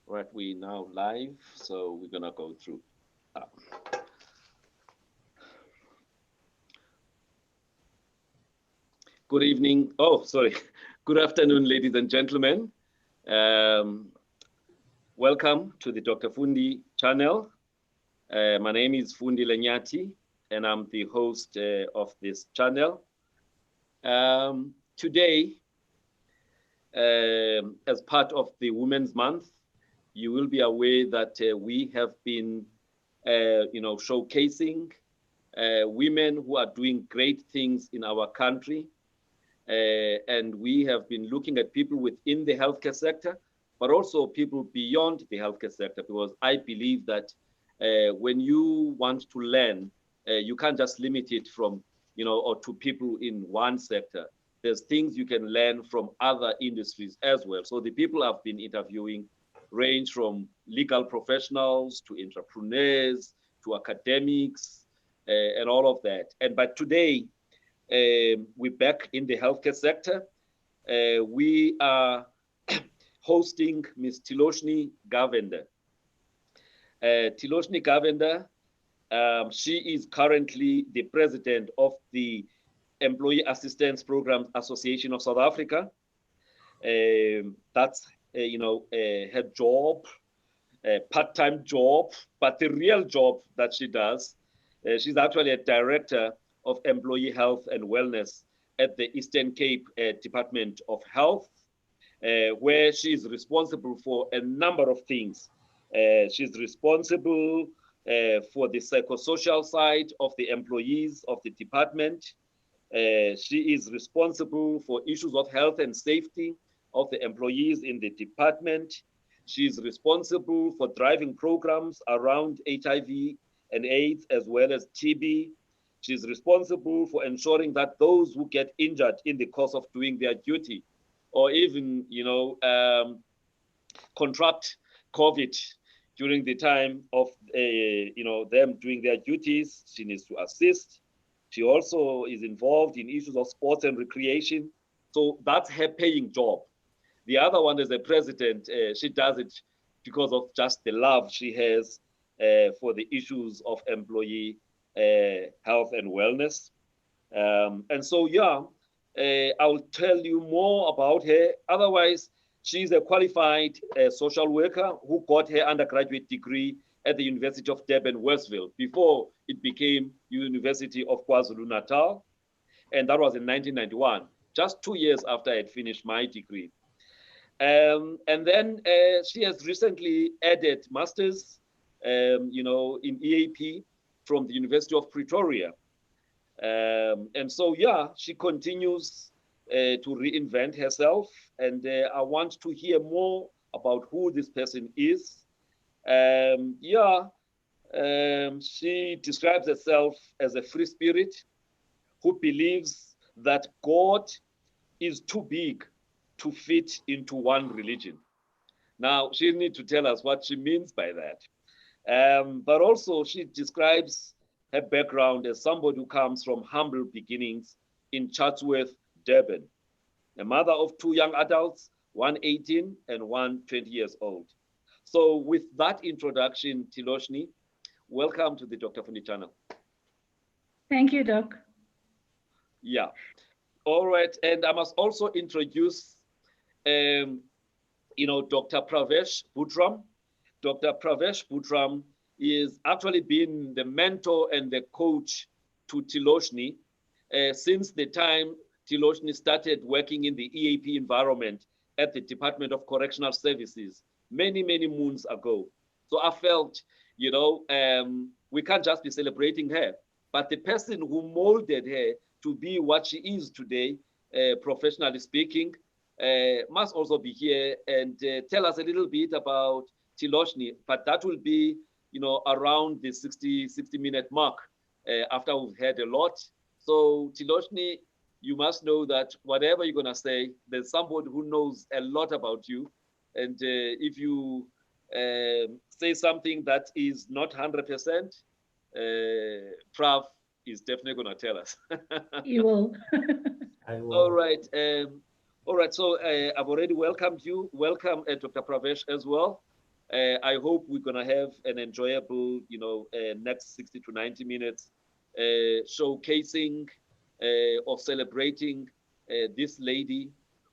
Right, we now live, so we're gonna go through. Uh, Good evening. Oh, sorry. Good afternoon, ladies and gentlemen. Um, Welcome to the Dr. Fundi channel. My name is Fundi Lenyati, and I'm the host of this channel. Today, as part of the Women's Month, you will be aware that we have been, showcasing women who are doing great things in our country. And we have been looking at people within the healthcare sector, but also people beyond the healthcare sector, because I believe that when you want to learn, you can't just limit it from, or to people in one sector. There's things you can learn from other industries as well. So the people I've been interviewing range from legal professionals to entrepreneurs to academics and all of that. But today, we're back in the healthcare sector. We are hosting Ms. Thiloshni Govender. Thiloshni Govender, she is currently the president of the Employee Assistance Programs Association of South Africa. That's her job, part-time job, but the real job that she does. She's actually a director of Employee Health and Wellness at the Eastern Cape Department of Health, where she is responsible for a number of things. She's responsible for the psychosocial side of the employees of the department. She is responsible for issues of health and safety of the employees in the department. She is responsible for driving programs around HIV and AIDS, as well as TB. She's responsible for ensuring that those who get injured in the course of doing their duty, or even, contract COVID during the time of, them doing their duties, she needs to assist. She also is involved in issues of sports and recreation. So that's her paying job. The other one is the president. She does it because of just the love she has for the issues of employee health and wellness. I'll tell you more about her. Otherwise, she's a qualified social worker who got her undergraduate degree at the University of Durban, Westville, before it became University of KwaZulu-Natal. And that was in 1991, just 2 years after I had finished my degree. And then she has recently added masters, in EAP from the University of Pretoria. She continues to reinvent herself. And I want to hear more about who this person is. She describes herself as a free spirit who believes that God is too big to fit into one religion. Now, she needs to tell us what she means by that. But also, she describes her background as somebody who comes from humble beginnings in Chatsworth, Durban, a mother of two young adults, one 18 and one 20 years old. So with that introduction, Thiloshni, welcome to the Dr. Fundi channel. Thank you, Doc. Yeah. All right. And I must also introduce, Dr. Pravesh Butram. Dr. Pravesh Butram is actually been the mentor and the coach to Thiloshni since the time Thiloshni started working in the EAP environment at the Department of Correctional Services many, many moons ago. So I felt, we can't just be celebrating her, but the person who molded her to be what she is today, professionally speaking, must also be here and tell us a little bit about Thiloshni, but that will be, around the 60-minute mark after we've heard a lot. So Thiloshni, you must know that whatever you're going to say, there's somebody who knows a lot about you. And if you say something that is not 100%, Prav is definitely going to tell us. You will. I will. All right. All right. So I've already welcomed you. Welcome, Dr. Pravesh, as well. I hope we're gonna have an enjoyable, next 60 to 90 minutes showcasing or celebrating this lady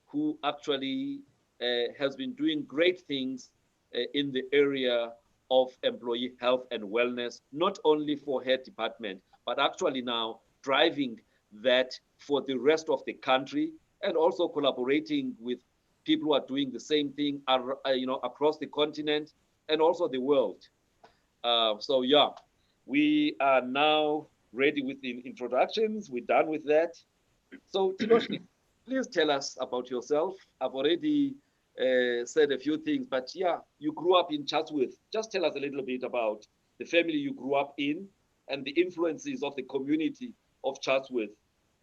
who actually has been doing great things in the area of employee health and wellness, not only for her department, but actually now driving that for the rest of the country, and also collaborating with people who are doing the same thing, across the continent and also the world. So yeah, we are now ready with the introductions. We're done with that. So Thiloshni, please tell us about yourself. I've already said a few things, but yeah, you grew up in Chatsworth. Just tell us a little bit about the family you grew up in and the influences of the community of Chatsworth.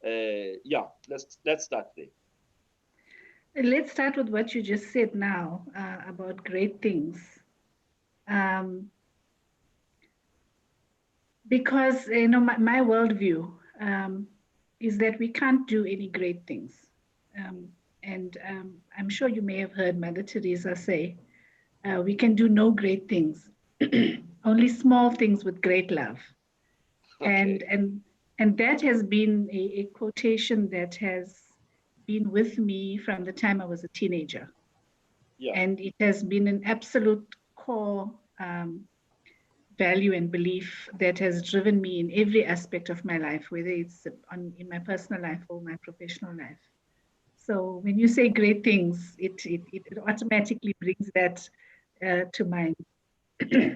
Yeah, let's start there. Let's start with what you just said now about great things. Because, my worldview is that we can't do any great things. And I'm sure you may have heard Mother Teresa say, we can do no great things, only small things with great love. Okay. And that has been a quotation that has been with me from the time I was a teenager. Yeah. And it has been an absolute core value and belief that has driven me in every aspect of my life, whether it's in my personal life or my professional life. So when you say great things, it automatically brings that to mind. Yeah.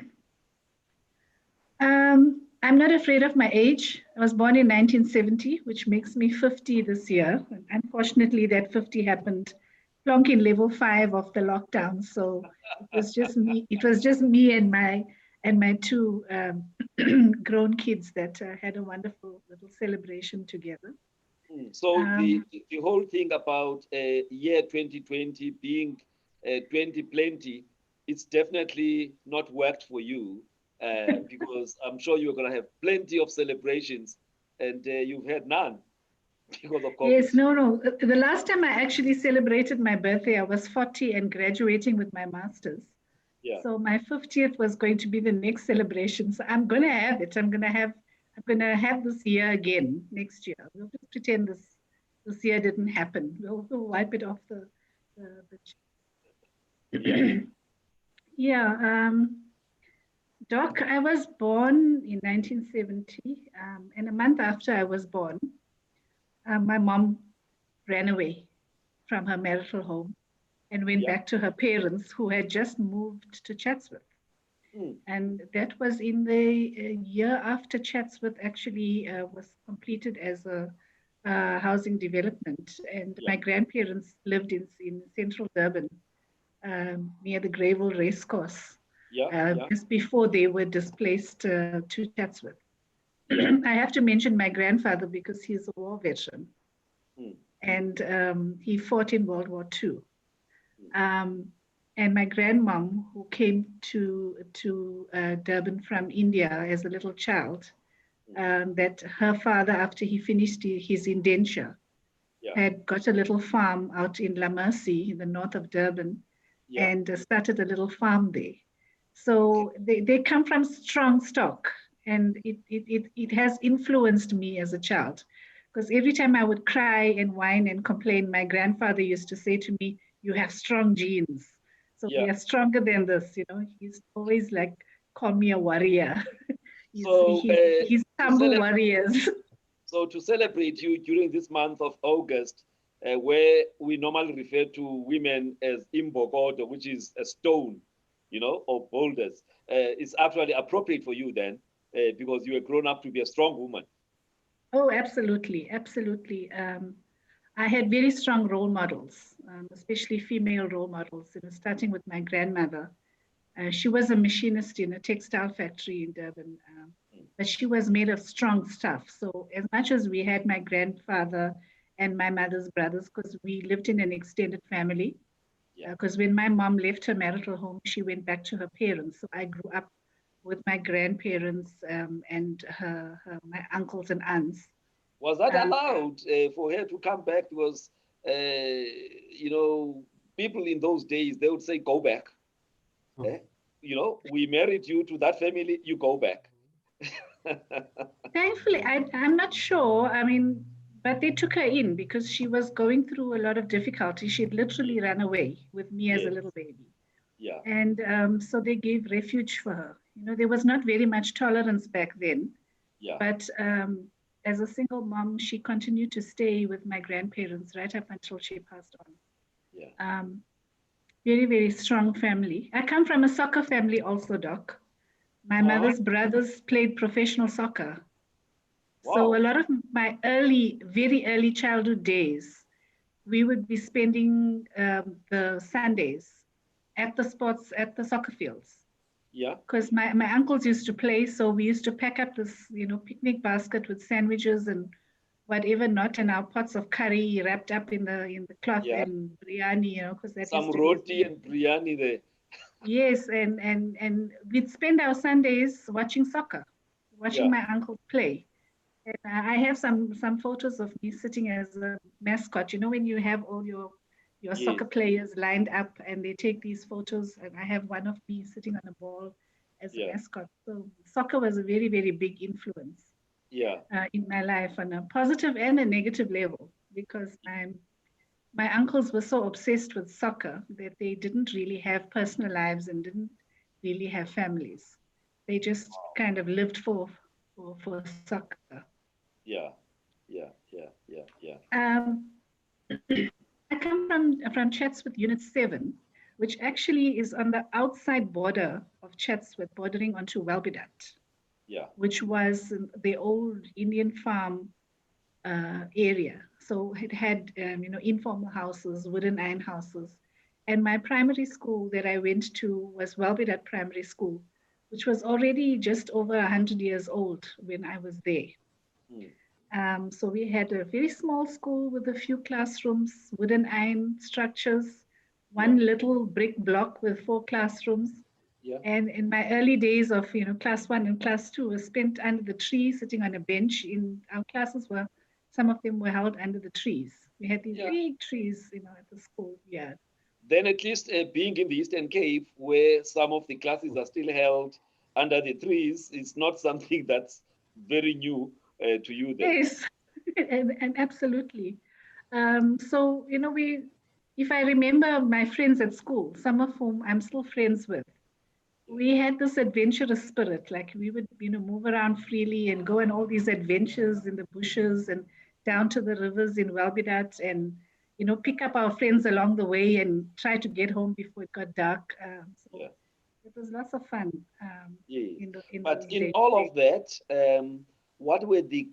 I'm not afraid of my age. I was born in 1970, which makes me 50 this year. Unfortunately, that 50 happened plonk in level 5 of the lockdown. So it was just me. It was just me and my two grown kids that had a wonderful little celebration together. So Um, the whole thing about year 2020 being 2020, it's definitely not worked for you because I'm sure you're going to have plenty of celebrations and you've had none because of COVID. yes, no. The last time I actually celebrated my birthday, I was 40 and graduating with my master's. Yeah. So my 50th was going to be the next celebration. So I'm going to have it. I'm going to have this year again next year. We'll just pretend this year didn't happen. We'll wipe it off the Yeah. yeah. Doc, I was born in 1970, and a month after I was born, my mom ran away from her marital home and went Yeah. back to her parents who had just moved to Chatsworth. Mm. And that was in the year after Chatsworth actually was completed as a housing development. And Yeah. my grandparents lived in central Durban, near the Greyville Racecourse, Yeah. Yeah. just before they were displaced to Chatsworth. Yeah. I have to mention my grandfather because he's a war veteran Mm. and he fought in World War II. Mm. Um, and my grandmom, who came to Durban from India as a little child, Mm. that her father, after he finished his indenture, Yeah. had got a little farm out in La Mercy in the north of Durban Yeah. and started a little farm there. Okay. So they come from strong stock, and it has influenced me as a child. Because every time I would cry and whine and complain, my grandfather used to say to me, "You have strong genes. So Yeah. we are stronger than this." He's always like, call me a warrior. So He's to humble celebrate, warriors. so to celebrate you during this month of August, where we normally refer to women as imbokodo, which is a stone, or boulders, it's actually appropriate for you then, because you were grown up to be a strong woman. Oh, absolutely, absolutely. I had very strong role models, especially female role models, starting with my grandmother. She was a machinist in a textile factory in Durban, but she was made of strong stuff. So, as much as we had my grandfather and my mother's brothers, because we lived in an extended family, Yeah. because when my mom left her marital home, she went back to her parents. So, I grew up with my grandparents and my uncles and aunts. Was that Um, allowed for her to come back? Because, you know, people in those days, they would say, go back. Eh? we married you to that family, you go back. Thankfully, I'm not sure. I mean, but they took her in because she was going through a lot of difficulty. She'd literally run away with me as a Yes. little baby. Yeah. And so they gave refuge for her. There was not very much tolerance back then. Yeah. But as a single mom, she continued to stay with my grandparents right up until she passed on. Yeah. Very, very strong family. I come from a soccer family also, Doc. My mother's brothers played professional soccer. So Wow. a lot of my very early childhood days, we would be spending the Sundays at the soccer fields. Yeah. Because my uncles used to play, so we used to pack up this, picnic basket with sandwiches and whatever not, and our pots of curry wrapped up in the cloth Yeah. and biryani, because that Some used to be a roti thing. and biryani there. Yes, and we'd spend our Sundays watching soccer, watching Yeah. my uncle play. And I have some photos of me sitting as a mascot. When you have all your Yes. soccer players lined up and they take these photos, and I have one of me sitting on a ball as a Yeah. mascot. So soccer was a very, very big influence Yeah. in my life on a positive and a negative level, because my uncles were so obsessed with soccer that they didn't really have personal lives and didn't really have families. They just kind of lived for soccer. Yeah. Yeah. Yeah. Yeah. Yeah. Um, I come from Chatsworth Unit 7, which actually is on the outside border of Chatsworth, bordering onto Welbedat, Yeah. which was the old Indian farm area. So it had, informal houses, wooden iron houses. And my primary school that I went to was Welbedat Primary School, which was already just over 100 years old when I was there. Mm. So we had a very small school with a few classrooms, wooden iron structures, Yeah. one little brick block with 4 classrooms. Yeah. And in my early days of class 1 and class 2 was spent under the tree, sitting on a bench. In our classes were some of them were held under the trees. We had these Yeah. big trees, at the school yard. Then at least being in the Eastern Cape, where some of the classes are still held under the trees, is not something that's very new to you then. Yes, and absolutely. So if I remember my friends at school, some of whom I'm still friends with, Yeah. we had this adventurous spirit. Like we would, move around freely and go on all these adventures in the bushes and down to the rivers in Welbedat, and pick up our friends along the way and try to get home before it got dark. So Yeah. it was lots of fun Yes. in But those in days. all of that, what were the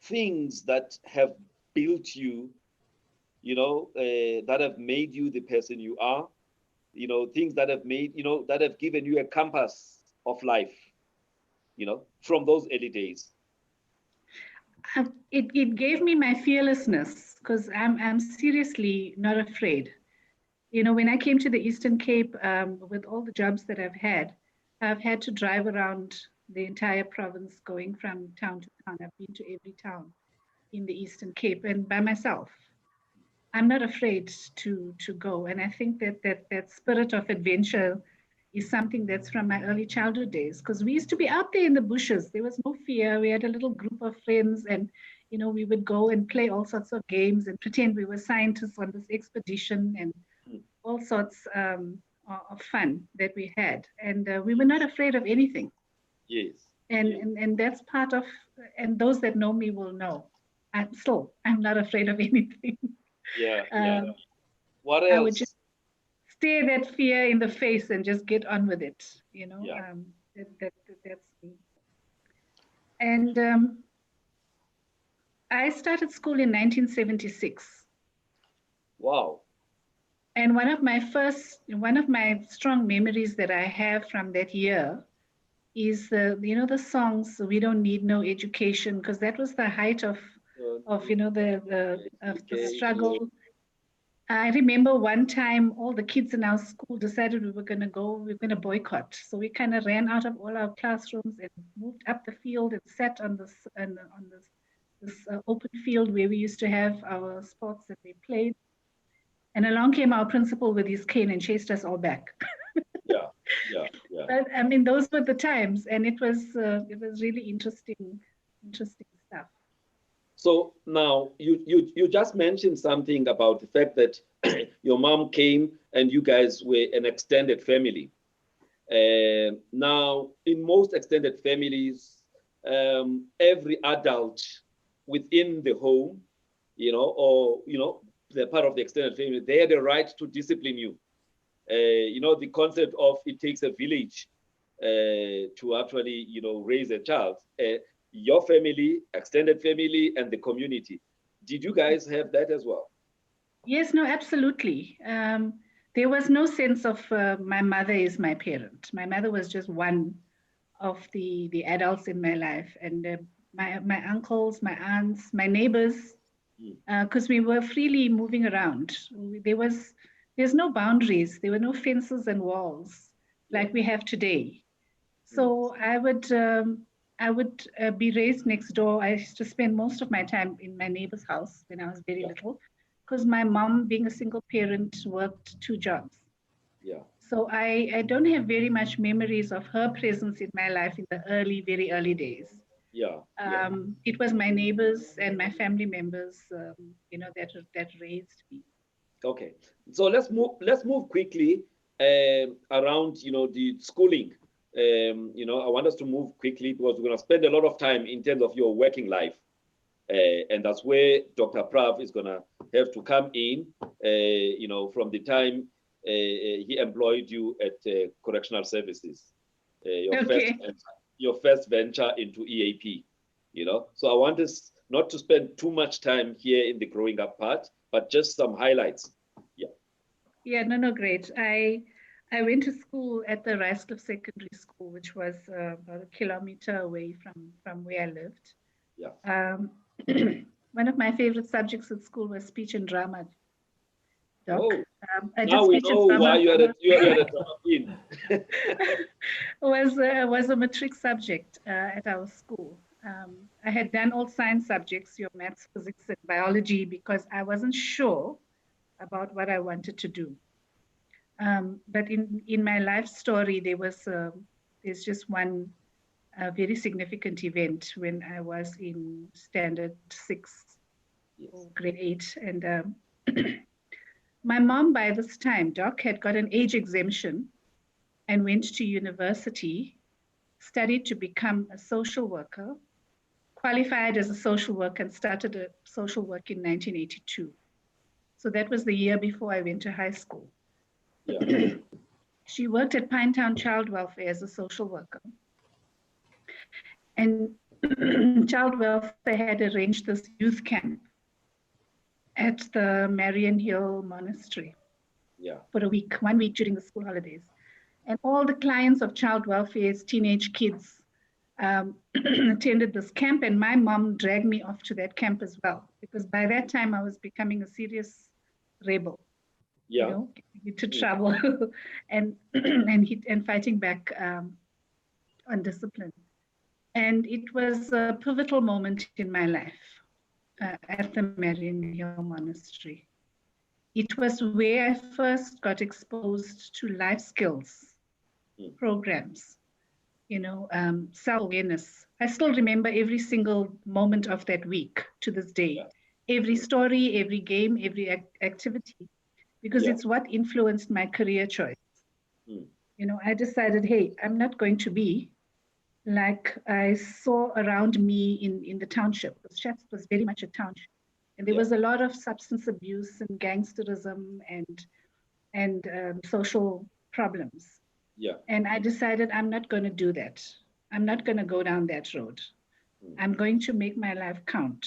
things that have built you, that have made you the person you are? Things that have made, that have given you a compass of life, from those early days. It gave me my fearlessness, because I'm seriously not afraid. When I came to the Eastern Cape, with all the jobs that I've had to drive around the entire province, going from town to town. I've been to every town in the Eastern Cape, and by myself. I'm not afraid to go, and I think that spirit of adventure is something that's from my early childhood days, because we used to be out there in the bushes. There was no fear. We had a little group of friends, and we would go and play all sorts of games and pretend we were scientists on this expedition, and Mm. all sorts of fun that we had, and we were not afraid of anything. Yes. And, Yes. and that's part of, and those that know me will know, I'm not afraid of anything. Yeah. Yeah. um, What I would just else? stare that fear in the face and just get on with it. Yeah. That's me. And I started school in 1976. Wow. And one of my strong memories that I have from that year is the songs "We Don't Need No Education," because that was the height of the Education. struggle. I remember one time all the kids in our school decided we were going to boycott. So we kind of ran out of all our classrooms and moved up the field and sat on this open field where we used to have our sports that we played. And along came our principal with his cane and chased us all back. Yeah. Yeah. Yeah. But I mean, those were the times, and it was really interesting stuff. So now you just mentioned something about the fact that your mom came and you guys were an extended family. Now, in most extended families, every adult within the home, or they're part of the extended family, they had a right to discipline you. The concept of it takes a village to actually, raise a child. Your family, extended family, and the community. Did you guys have that as well? Yes, no, absolutely. There was no sense of my mother is my parent. My mother was just one of the adults in my life, and my uncles, my aunts, my neighbors, because we were freely moving around. There's no boundaries. There were no fences and walls like we have today. So I would be raised next door. I used to spend most of my time in my neighbor's house when I was very little, because my mom, being a single parent, worked 2 jobs. Yeah. So I don't have very much memories of her presence in my life in the very early days. Yeah. It was my neighbors and my family members, that raised me. Okay. So let's move quickly around, the schooling. I want us to move quickly because we're going to spend a lot of time in terms of your working life. And that's where Dr. Prav is going to have to come in, from the time he employed you at Correctional Services, your first venture into EAP, So I want us not to spend too much time here in the growing up part, but just some highlights. Yeah. Yeah, no, great. I went to school at the Rice Secondary School, which was about 1 kilometer away from where I lived. Yeah. One of my favorite subjects at school was speech and drama. Doc. Oh, I now we know why you had a drama queen. was a matric subject at our school. I had done all science subjects, your maths, physics, and biology, because I wasn't sure about what I wanted to do. But in my life story, there's just one very significant event when I was in standard 6 or grade 8. And my mom, by this time, Doc, had got an age exemption and went to university, studied to become a social worker, qualified as a social worker, and started a social work in 1982. So that was the year before I went to high school. Yeah. She worked at Pinetown Child Welfare as a social worker. And Child Welfare had arranged this youth camp at the Marion Hill Monastery for 1 week during the school holidays. And all the clients of Child Welfare's teenage kids attended this camp, and my mom dragged me off to that camp as well, because by that time I was becoming a serious rebel. To trouble and fighting back on discipline. And it was a pivotal moment in my life at the Marion Hill Monastery. It was where I first got exposed to life skills programs, self-awareness. I still remember every single moment of that week to this day, every story, every game, every activity, because it's what influenced my career choice. I decided, hey, I'm not going to be like I saw around me in the township. Shats was very much a township. And there was a lot of substance abuse and gangsterism and social problems. And I decided I'm not going to do that. I'm not going to go down that road. I'm going to make my life count.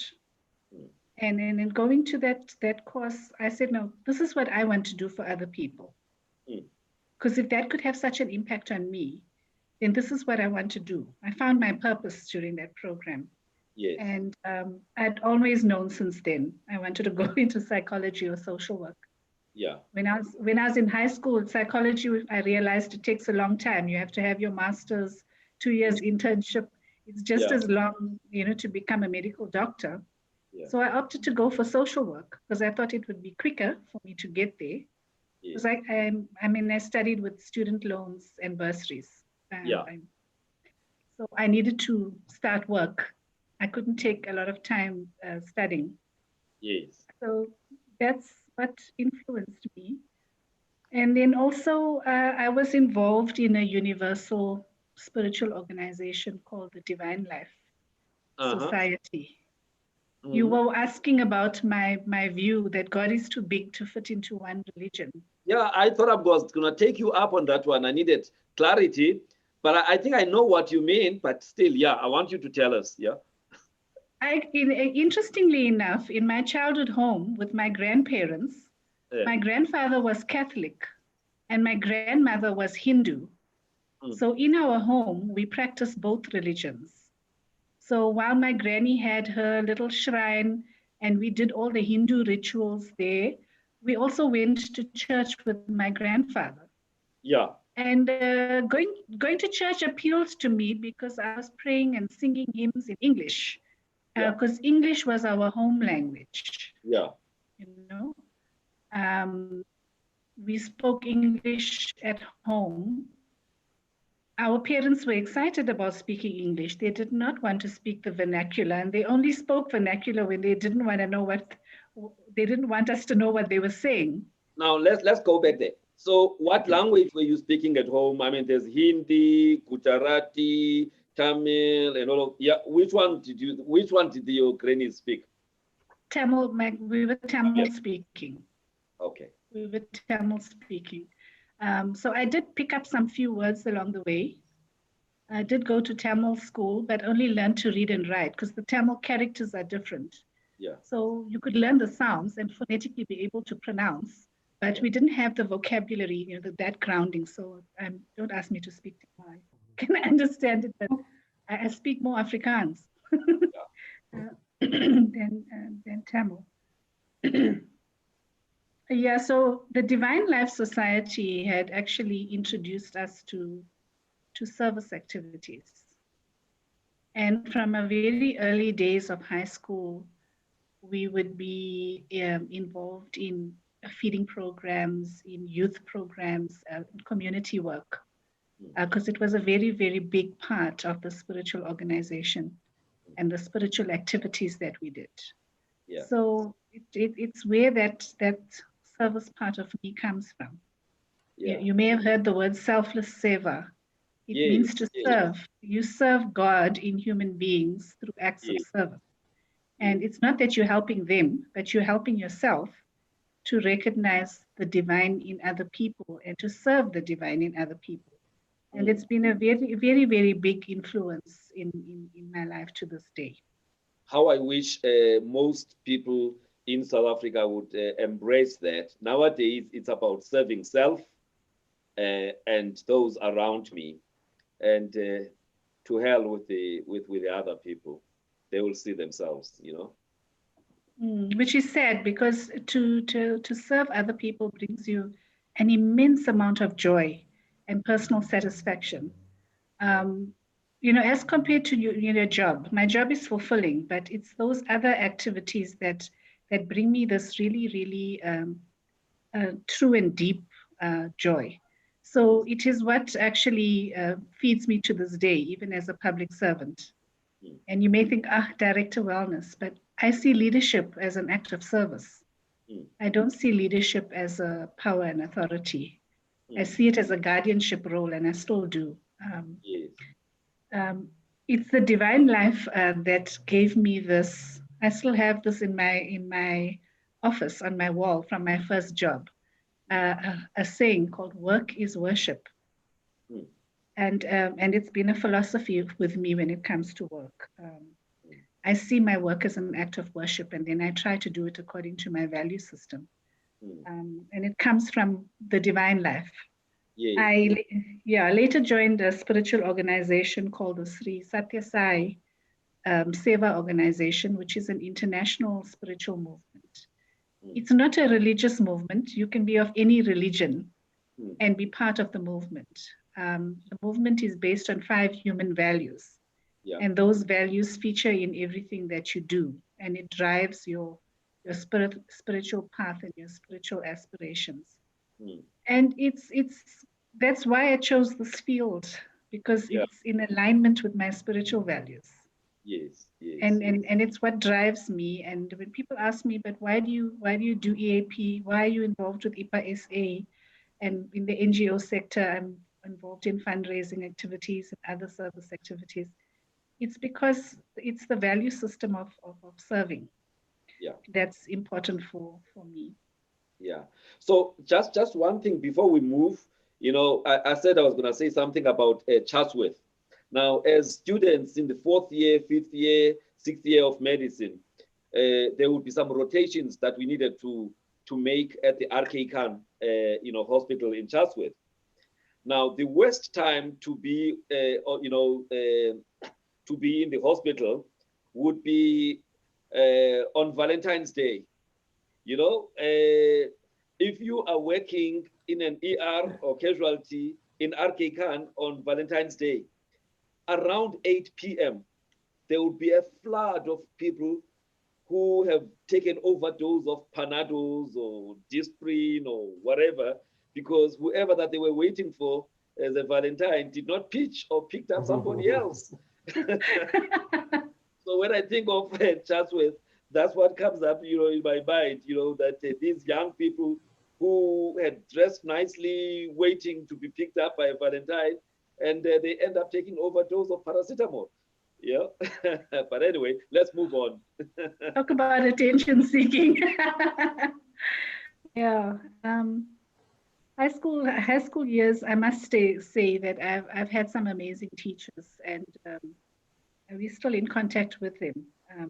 And in going to that course, I said, no, this is what I want to do for other people. Because if that could have such an impact on me, then this is what I want to do. I found my purpose during that program. Yes. And I'd always known since then I wanted to go into psychology or social work. Yeah. When I was in high school, psychology, I realized it takes a long time. You have to have your master's, 2 years internship. It's just as long, to become a medical doctor. Yeah. So I opted to go for social work because I thought it would be quicker for me to get there. Because I studied with student loans and bursaries. Yeah. So I needed to start work. I couldn't take a lot of time studying. Yes. So that's what influenced me. And then also, I was involved in a universal spiritual organization called the Divine Life Uh-huh. Society. You Mhm. were asking about my view that God is too big to fit into one religion. Yeah, I thought I was gonna take you up on that one. I needed clarity, but I think I know what you mean. But still, yeah, I want you to tell us. Yeah. Interestingly enough, in my childhood home with my grandparents, Yeah. my grandfather was Catholic and my grandmother was Hindu. Mm. So in our home, we practiced both religions. So while my granny had her little shrine and we did all the Hindu rituals there, we also went to church with my grandfather. Yeah. And going to church appealed to me because I was praying and singing hymns in English, Yeah. because English was our home language. Yeah. You know, um, we spoke English at home. Our parents were excited about speaking English. They did not want to speak the vernacular, and they only spoke vernacular when they didn't want to know what they didn't want us to know what they were saying. Now let's go back there. So, what language were you speaking at home? I mean, there's Hindi, Gujarati, Tamil, and all of. Yeah. Which one did you? Which one did your granny speak? Tamil, we were Tamil Yes. speaking. Okay. We were Tamil speaking. So I did pick up some few words along the way. I did go to Tamil school, but only learned to read and write because the Tamil characters are different. Yeah. So you could learn the sounds and phonetically be able to pronounce, but Yeah. we didn't have the vocabulary, that grounding. So don't ask me to speak Tamil. I can understand it, but I speak more Afrikaans than Tamil. Yeah, so the Divine Life Society had actually introduced us to service activities. And from a very early days of high school, we would be involved in feeding programs, in youth programs, community work, because it was a very, very big part of the spiritual organization and the spiritual activities that we did. Yeah. So it's where that service part of me comes from. Yeah. You may have heard the word selfless seva. It Yes. means to Yes. serve. You serve God in human beings through acts of Yes. service. Yes. And it's not that you're helping them, but you're helping yourself to recognize the divine in other people and to serve the divine in other people. And Mm. it's been a very, very, very big influence in my life to this day. How I wish most people in South Africa would embrace that. Nowadays, it's about serving self and those around me, and to hell with the other people. They will see themselves. Which is sad because to serve other people brings you an immense amount of joy and personal satisfaction. Um, as compared to your job, my job is fulfilling, but it's those other activities that bring me this really, really true and deep joy. So it is what actually feeds me to this day, even as a public servant. Mm. And you may think, director wellness, but I see leadership as an act of service. Mm. I don't see leadership as a power and authority. I Mm. see it as a guardianship role, and I still do. Yes. Um, it's the divine life that gave me this. I still have this in my office on my wall from my first job. A saying called "Work is worship," Mm. and it's been a philosophy with me when it comes to work. I see my work as an act of worship, and then I try to do it according to my value system. Mm. And it comes from the divine life. Yes. I later joined a spiritual organization called the Sri Satya Sai Seva organization, which is an international spiritual movement. Mm. It's not a religious movement. You can be of any religion Mm. and be part of the movement. The movement is based on 5 human values, Yeah. and those values feature in everything that you do, and it drives your spiritual path and your spiritual aspirations. Mm. And it's that's why I chose this field. because Yeah. it's in alignment with my spiritual values. Yes. Yes. And, Yes. and it's what drives me. And when people ask me, but why do you do EAP? Why are you involved with IPA SA? And in the NGO sector, I'm involved in fundraising activities and other service activities. It's because it's the value system of serving Yeah. that's important for me. Yeah. So just one thing before we move, I said I was going to say something about Chatsworth. Now, as students in the 4th year, 5th year, 6th year of medicine, there would be some rotations that we needed to make at the RK Khan, hospital in Chatsworth. Now, the worst time to be, to be in the hospital would be on Valentine's Day. If you are working in an ER or casualty in RK Khan on Valentine's Day, around 8 p.m., there would be a flood of people who have taken overdose of Panados or Disprin or whatever, because whoever that they were waiting for as a Valentine did not pitch or picked up somebody else. So when I think of Chatsworth, that's what comes up, in my mind, that these young people who had dressed nicely, waiting to be picked up by a Valentine, and they end up taking overdose of paracetamol. Yeah. But anyway, let's move on. Talk about attention seeking. Yeah. High school years, I must say that I've had some amazing teachers, and we're still in contact with them, um,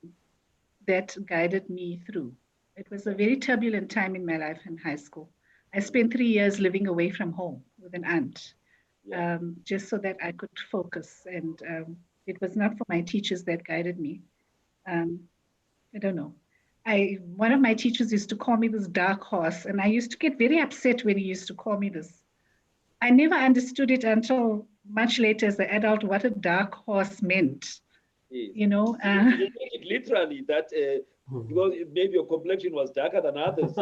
that guided me through. It was a very turbulent time in my life in high school. I spent 3 years living away from home with an aunt, Yeah. just so that I could focus. And it was not for my teachers that guided me. Um, I don't know. One of my teachers used to call me this dark horse, and I used to get very upset when he used to call me this. I never understood it until much later as an adult what a dark horse meant. Yes. You know, Did you take it literally that because maybe your complexion was darker than others?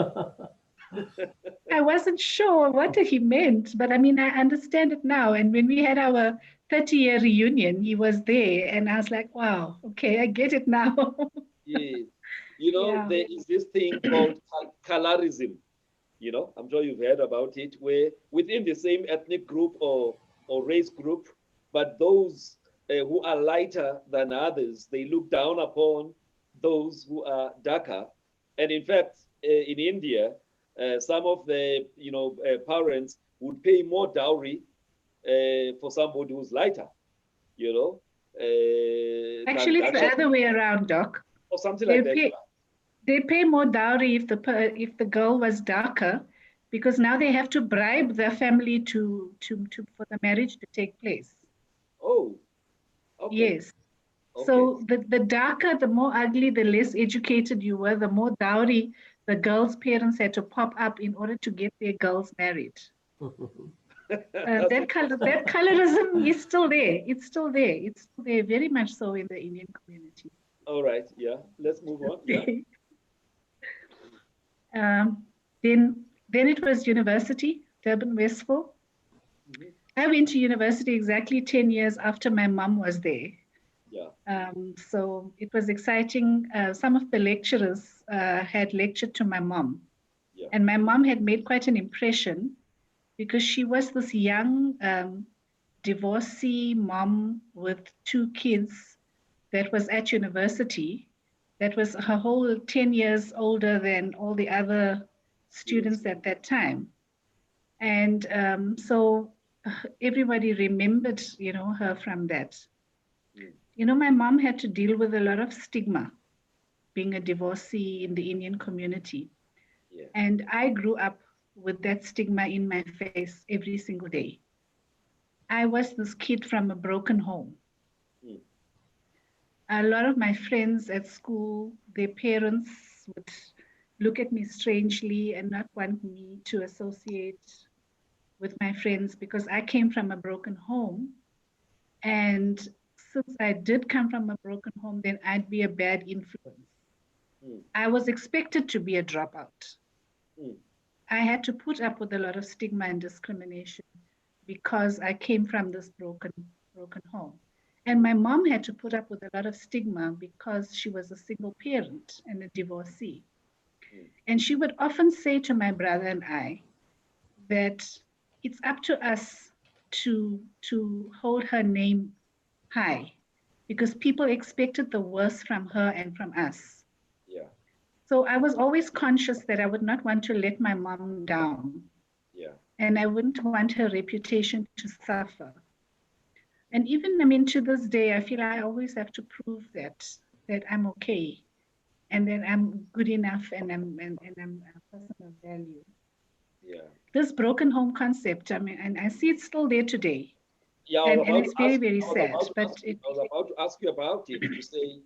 I wasn't sure what he meant, but I mean, I understand it now. And when we had our 30-year reunion, he was there, and I was like, wow, okay, I get it now. Yes. Yeah. There is this thing called colorism. I'm sure you've heard about it, where within the same ethnic group or race group, but those who are lighter than others, they look down upon those who are darker. And in fact, in India, some of the parents would pay more dowry for somebody who's lighter, you know, than Actually, it's the other way around, Doc. or something They like that. pay they pay more dowry if the girl was darker, because now they have to bribe their family to for the marriage to take place. Oh, okay, Yes. okay. So the darker, the more ugly, the less educated you were, the more dowry the girl's parents had to pop up in order to get their girls married. That's That colorism is still there. It's still there. It's still there, very much so in the Indian community. all right. Yeah, let's move on. Yeah. um, then it was university, Durban Westville. Mhm. I went to university exactly 10 years after my mom was there. Yeah. So it was exciting. Some of the lecturers had lectured to my mom, Yeah. and my mom had made quite an impression because she was this young divorcee mom with two kids that was at university, that was her whole 10 years older than all the other Yes. students at that time. And so everybody remembered, her from that. Mm. My mom had to deal with a lot of stigma being a divorcee in the Indian community. Yeah. And I grew up with that stigma in my face every single day. I was this kid from a broken home. Mm. A lot of my friends at school, their parents would look at me strangely and not want me to associate with my friends because I came from a broken home. And since I did come from a broken home, then I'd be a bad influence. Mm. I was expected to be a dropout. Mm. I had to put up with a lot of stigma and discrimination because I came from this broken home. And my mom had to put up with a lot of stigma because she was a single parent and a divorcee. Mm. And she would often say to my brother and I that it's up to us to hold her name high because people expected the worst from her and from us. Yeah. So I was always conscious that I would not want to let my mom down Yeah. and I wouldn't want her reputation to suffer. And even, I mean, to this day, I feel I always have to prove that I'm okay and that I'm good enough and I'm a person of value. Yeah. This broken home concept, I mean, and I see it's still there today. Yeah, And it's very, very I was sad. about to But ask you, I was about to ask you about it to say,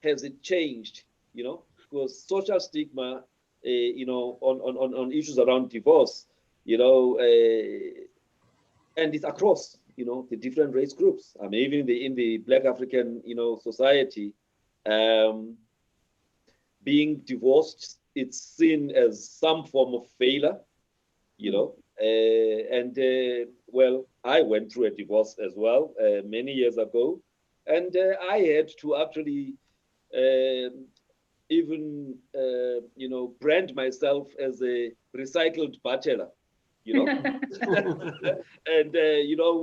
has it changed? Because social stigma, on issues around divorce, and it's across, the different race groups. I mean, even in the Black African, society, um, being divorced, it's seen as some form of failure, you know. And well, I went through a divorce as well many years ago, and I had to actually um brand myself as a recycled bachelor, you know. And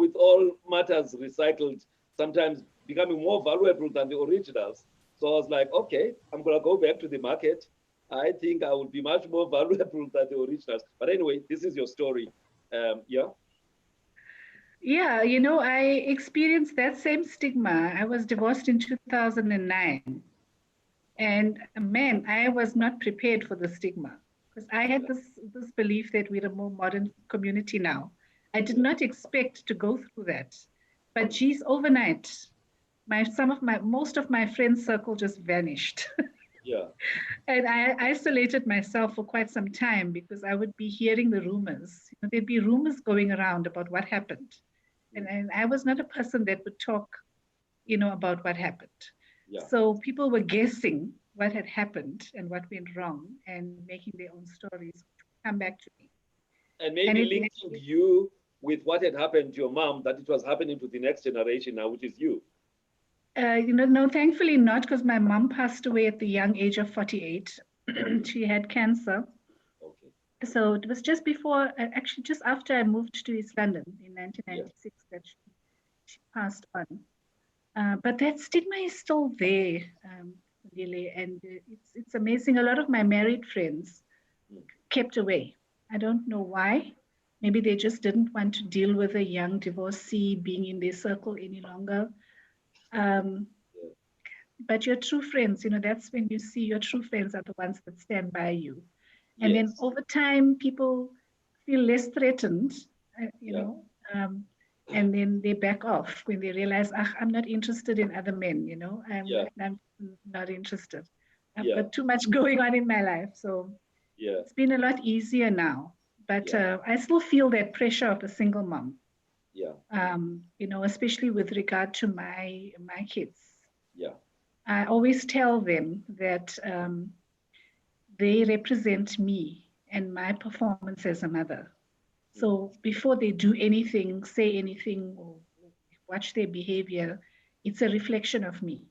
with all matters recycled, sometimes becoming more valuable than the originals. So I was like, okay, I'm gonna go back to the market. I think I will be much more valuable than the originals. But anyway, this is your story. Yeah. yeah, I experienced that same stigma. I was divorced in 2009. And man, I was not prepared for the stigma because I had Yeah. this belief that we're a more modern community now. I did Yeah. not expect to go through that. But geez, overnight, most of my friends circle just vanished. Yeah. And I isolated myself for quite some time because I would be hearing the rumors. There'd be rumors going around about what happened. Mm. And I was not a person that would talk, about what happened. Yeah. So people were guessing what had happened and what went wrong and making their own stories, which would come back to me. And And maybe it, linking you with what had happened to your mom, that it was happening to the next generation now, which is you. no, thankfully not, because my mom passed away at the young age of 48. Okay. She had cancer. Okay. So it was just before, actually, just after I moved to East London in Yeah. 1996 that she passed on. But that stigma is still there, really, and it's amazing. A lot of my married friends Mm. kept away. I don't know why. Maybe they just didn't want to deal with a young divorcee being in their circle any longer. Um, Yeah. but your true friends, that's when you see your true friends are the ones that stand by you. And then Yes. over time, people feel less threatened, uh, you Yeah. know, um, and then they back off when they realize, I'm not interested in other men, Yeah. I'm not interested. I've Yeah. got too much going on in my life. So Yeah. it's been a lot easier now. But Yeah. I still feel that pressure of a single mom, Yeah. especially with regard to my kids. Yeah. I always tell them that they represent me and my performance as a mother. Mm. So before they do anything, say anything, or watch their behavior, it's a reflection of me.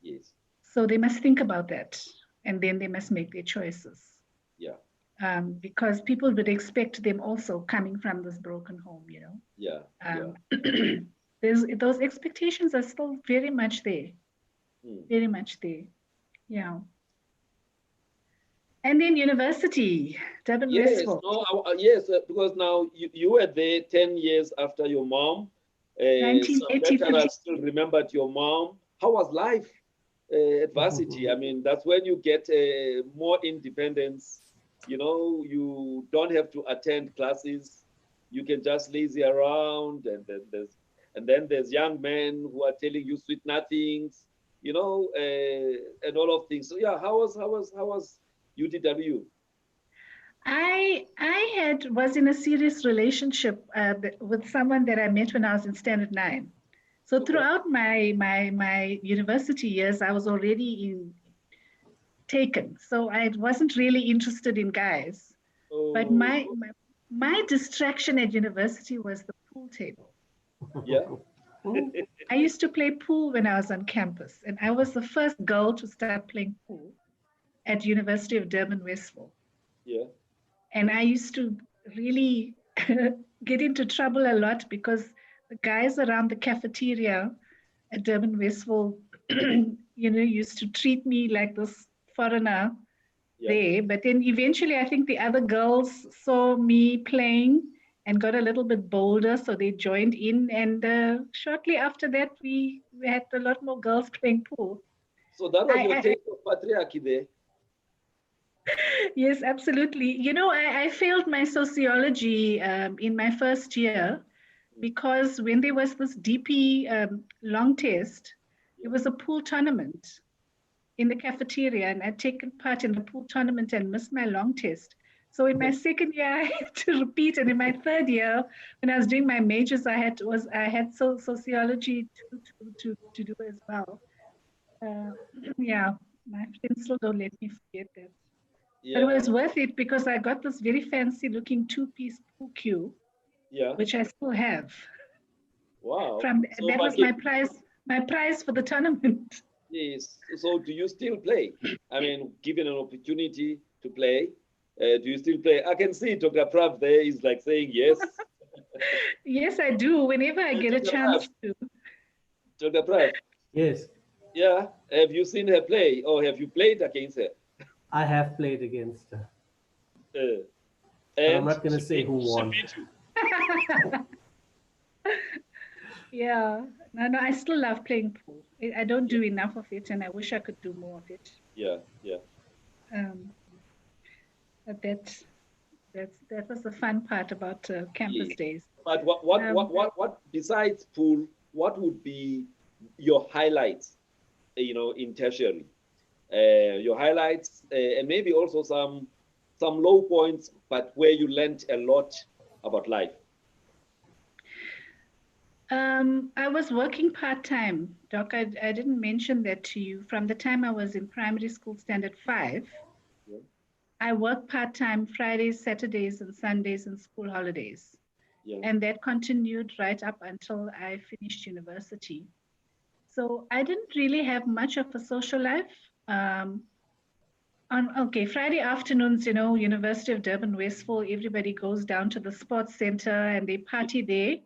Yes. So they must think about that and then they must make their choices. Yeah. Because people would expect them also coming from this broken home, Yeah. Yeah. Um, those expectations are still very much there, Mm. very much there. Yeah. And then university, Durban Yes. Westville, No. Yes. Because now you were there 10 years after your mom. Some 1983. lecturers still remembered your mom. How was life at varsity? I mean, that's when you get more independence. You don't have to attend classes. You can just lazy around, and then there's young men who are telling you sweet nothings, and all of things. So yeah, how was UDW? I was in a serious relationship with someone that I met when I was in Standard 9. So Okay. throughout my university years, I was already taken. So I wasn't really interested in guys. But Oh, My distraction at university was the pool table. Yeah. I used to play pool when I was on campus, and I was the first girl to start playing pool at University of Durban, Westville. Yeah. And I used to really get into trouble a lot because the guys around the cafeteria at Durban Westville, used to treat me like this foreigner Yeah. there. But then eventually, I think the other girls saw me playing and got a little bit bolder, so they joined in. And shortly after that, we had a lot more girls playing pool. So that was your I taste of patriarchy there. Yes, absolutely. I failed my sociology in my first year because when there was this DP long test, there Yeah. was a pool tournament in the cafeteria, and I'd taken part in the pool tournament and missed my long test. So in my second year, I had to repeat, and in my third year, when I was doing my majors, I had sociology to do as well. Uh, yeah, my friends still don't let me forget that. But it Yeah. was worth it because I got this very fancy looking two-piece pool cue, Yeah. which I still have. Wow. From So, that was Maggie, my prize for the tournament. yes. So, do you still play? I mean, given an opportunity to play, do you still play? I can see Dr. Prav there is like saying yes. Yes, I do. Whenever I get a Dr. Prav, chance to. Dr. Prav, Yes, yeah. Have you seen her play or have you played against her? I have played against her, Uh, but I'm and not going to say who she won. beat you. Yeah, no, I still love playing pool. I don't Yeah. do enough of it, and I wish I could do more of it. Yeah. Yeah. Um, but that was the fun part about campus Yes. days. But Um, what besides pool, what would be your highlights, in tertiary? Your highlights, and maybe also some low points, but where you learned a lot about life. I was working part-time, Doc. I didn't mention that to you. From the time I was in primary school, standard five, Yeah. I worked part-time Fridays, Saturdays, and Sundays and school holidays. Yeah. And that continued right up until I finished university. So I didn't really have much of a social life. Um, okay, Friday afternoons, University of Durban, Westville, everybody goes down to the sports center and they party there.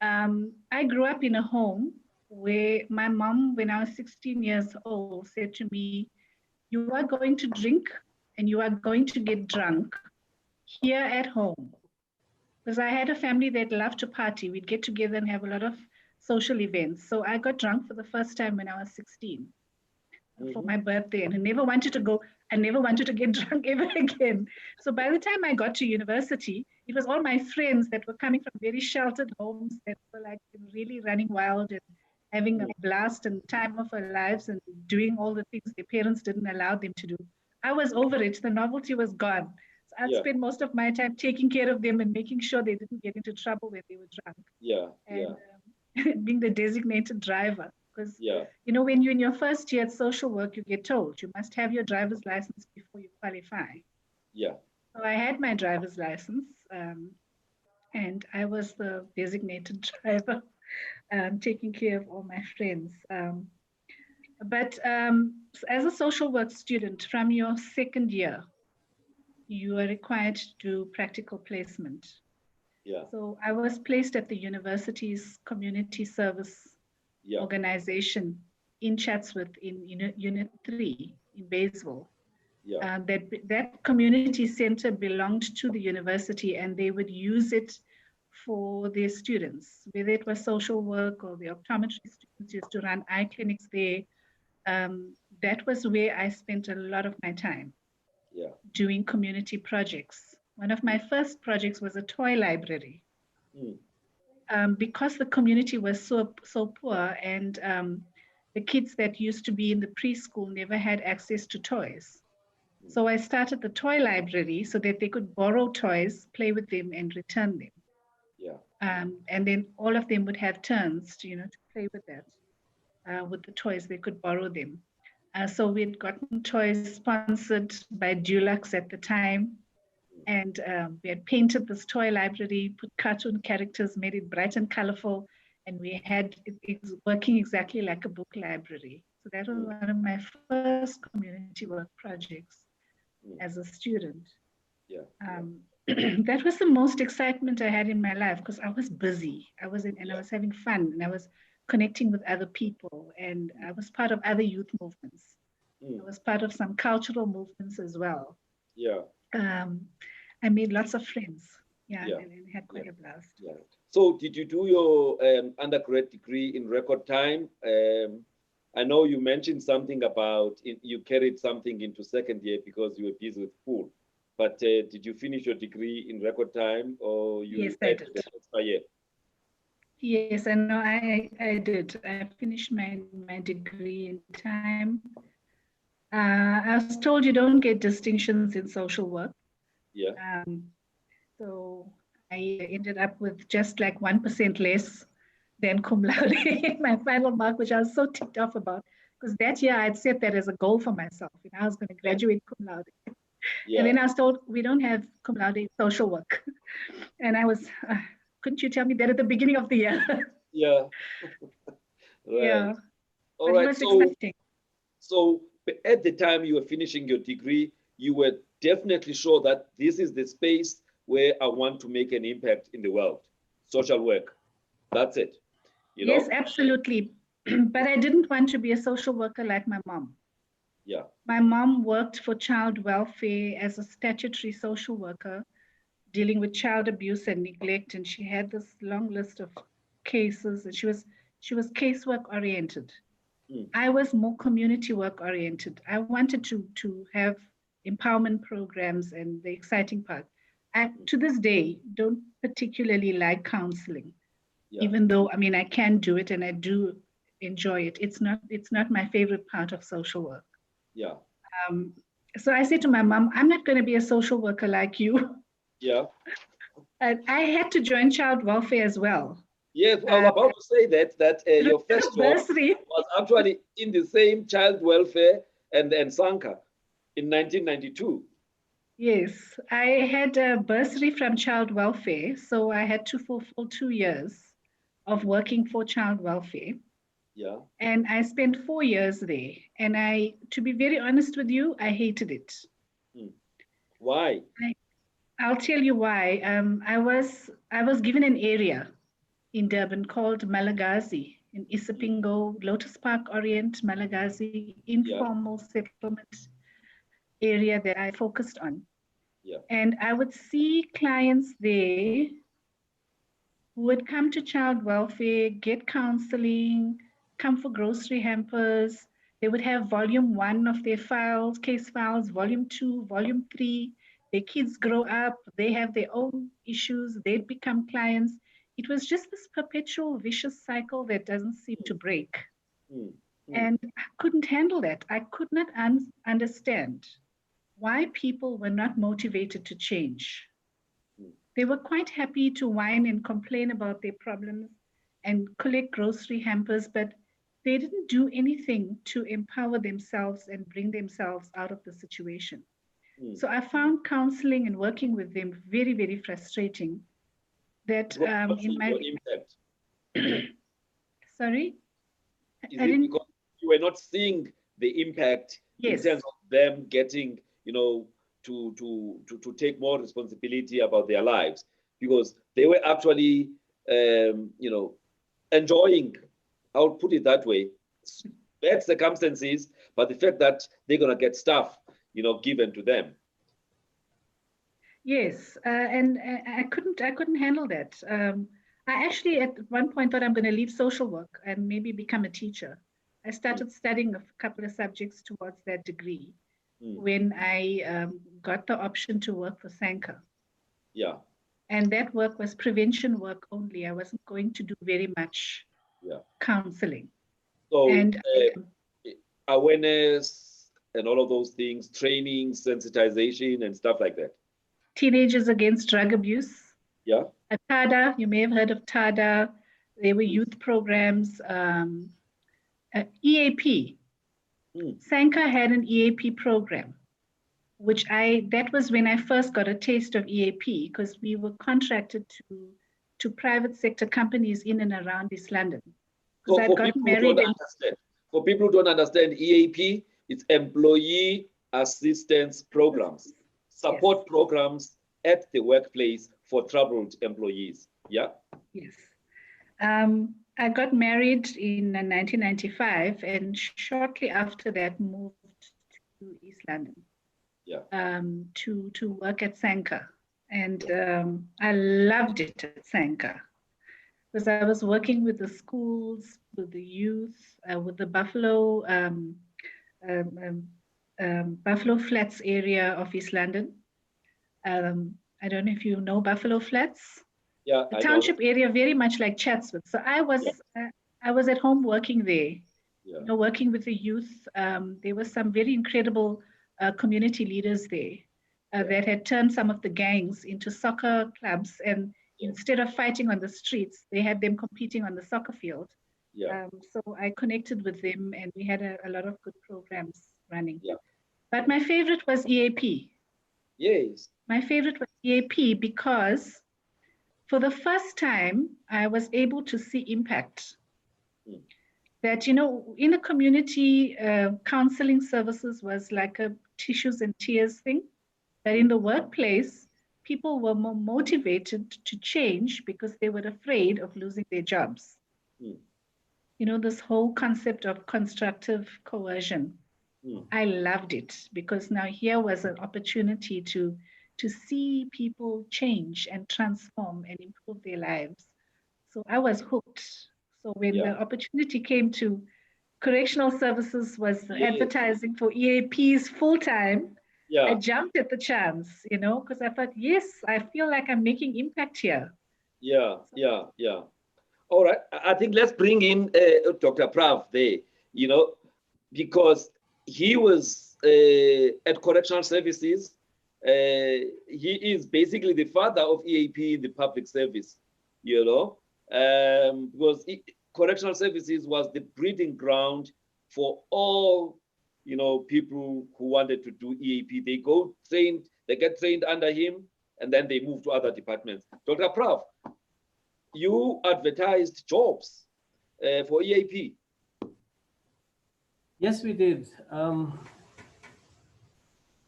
I grew up in a home where my mom, when I was 16 years old, said to me, "You are going to drink and you are going to get drunk here at home." Because I had a family that loved to party. We'd get together and have a lot of social events. So I got drunk for the first time when I was 16 for Mm-hmm. my birthday, and I never wanted to go. I never wanted to get drunk ever again. So by the time I got to university, it was all my friends that were coming from very sheltered homes that were like really running wild and having a blast and time of their lives and doing all the things their parents didn't allow them to do. I was over it. The novelty was gone. So I'd Yeah. spend most of my time taking care of them and making sure they didn't get into trouble when they were drunk Yeah. and Yeah. being the designated driver. Because, Yeah. when you're in your first year at social work, you get told you must have your driver's license before you qualify. Yeah. So I had my driver's license and I was the designated driver, taking care of all my friends. But as a social work student, from your second year, you are required to do practical placement. Yeah. So I was placed at the university's community service Yeah. organization in Chatsworth in Unit 3 in Baysville. Yeah. That community center belonged to the university and they would use it for their students, whether it was social work or the optometry students used to run eye clinics there. That was where I spent a lot of my time Yeah. doing community projects. One of my first projects was a toy library. Mm. Because the community was so poor and the kids that used to be in the preschool never had access to toys. So I started the toy library so that they could borrow toys, play with them, and return them. Yeah. And then all of them would have turns to play with that, with the toys. They could borrow them. So we'd gotten toys sponsored by Dulux at the time. And we had painted this toy library, put cartoon characters, made it bright and colorful, and we had it working exactly like a book library. So that was one of my first community work projects as a student. Yeah. That was the most excitement I had in my life because I was busy. I was having fun, and I was connecting with other people, and I was part of other youth movements. I was part of some cultural movements as well. Yeah. I made lots of friends. And had quite a blast. Yeah. So did you do your undergrad degree in record time? I know you mentioned something about you carried something into second year because you were busy with school. But did you finish your degree in record time, or you Yes, I did. an extra year? Yes, I know. I did. I finished my degree in time. I was told you don't get distinctions in social work. Yeah. So I ended up with just like 1% less than cum laude in my final mark, which I was so ticked off about because that year I'd set that as a goal for myself. I was going to graduate cum laude. Yeah. And then I was told we don't have cum laude in social work. And I was, couldn't you tell me that at the beginning of the year? Yeah. Right. Yeah. All But right. it was exciting. So at the time you were finishing your degree, you were definitely sure that this is the space where I want to make an impact in the world. Social work. That's it. Yes, absolutely. But I didn't want to be a social worker like my mom. Yeah. My mom worked for child welfare as a statutory social worker, dealing with child abuse and neglect, and she had this long list of cases, and she was casework oriented. I was more community work oriented. I wanted to have empowerment programs and the exciting part. I, to this day, don't particularly like counseling, even though I can do it and I do enjoy it. It's not my favorite part of social work. Yeah. So I said to my mom, I'm not going to be a social worker like you. Yeah. And I had to join child welfare as well. Yes, I was about to say that your first job was actually in the same child welfare and Sanka in 1992. Yes, I had a bursary from child welfare, so I had to fulfill 2 years of working for child welfare. Yeah. And I spent 4 years there. And to be very honest with you, I hated it. Why? I'll tell you why. I was given an area in Durban called Malagasy in Isipingo, Lotus Park Orient, Malagasy, informal settlement area that I focused on. Yeah. And I would see clients there who would come to child welfare, get counseling, come for grocery hampers. They would have volume 1 of their files, case files, volume 2, volume 3. Their kids grow up, they have their own issues, they become clients. It was just this perpetual vicious cycle that doesn't seem to break. And I couldn't handle that. I could not understand why people were not motivated to change. They were quite happy to whine and complain about their problems and collect grocery hampers, but they didn't do anything to empower themselves and bring themselves out of the situation. So I found counseling and working with them very, very frustrating. That in my impact. Sorry, is it because you were not seeing the impact in terms of them getting, to take more responsibility about their lives, because they were actually, enjoying, I'll put it that way, bad circumstances, but the fact that they're going to get stuff, given to them. Yes, and I couldn't handle that. I actually at one point thought I'm going to leave social work and maybe become a teacher. I started studying a couple of subjects towards that degree when I got the option to work for Sanka. Yeah. And that work was prevention work only. I wasn't going to do very much counseling. So and awareness and all of those things, training, sensitization, and stuff like that. Teenagers against drug abuse. Yeah. TADA, you may have heard of TADA. There were youth programs. EAP. Sanka had an EAP program that was when I first got a taste of EAP, because we were contracted to private sector companies in and around East London. So I'd for gotten people, married for people who don't understand, EAP, it's Employee Assistance Programs, support Yes. programs at the workplace for troubled employees. Yeah? Yes. I got married in 1995, and shortly after that moved to East London. Yeah. To work at Sanka. And I loved it at Sanka, because I was working with the schools, with the youth, with the Buffalo Flats area of East London. I don't know if you know Buffalo Flats. Yeah, The I township know. area, very much like Chatsworth. So I was at home working there, Yeah. working with the youth. There were some very incredible community leaders there that had turned some of the gangs into soccer clubs, and instead of fighting on the streets, they had them competing on the soccer field. Yeah. So I connected with them, and we had a lot of good programs running. Yeah. But my favorite was EAP. Yes. My favorite was EAP because for the first time, I was able to see impact. That, in a community, counseling services was like a tissues and tears thing. But in the workplace, people were more motivated to change because they were afraid of losing their jobs. This whole concept of constructive coercion. I loved it, because now here was an opportunity to see people change and transform and improve their lives. So I was hooked. So when the opportunity came to correctional services was advertising for EAPs full time, I jumped at the chance, because I thought, yes, I feel like I'm making impact here. Yeah. All right. I think let's bring in Dr. Prav there, because he was at correctional services. He is basically the father of EAP in the public service, because correctional services was the breeding ground for all, people who wanted to do EAP. They get trained under him, and then they move to other departments. Dr. Prav, you advertised jobs for EAP. Yes, we did.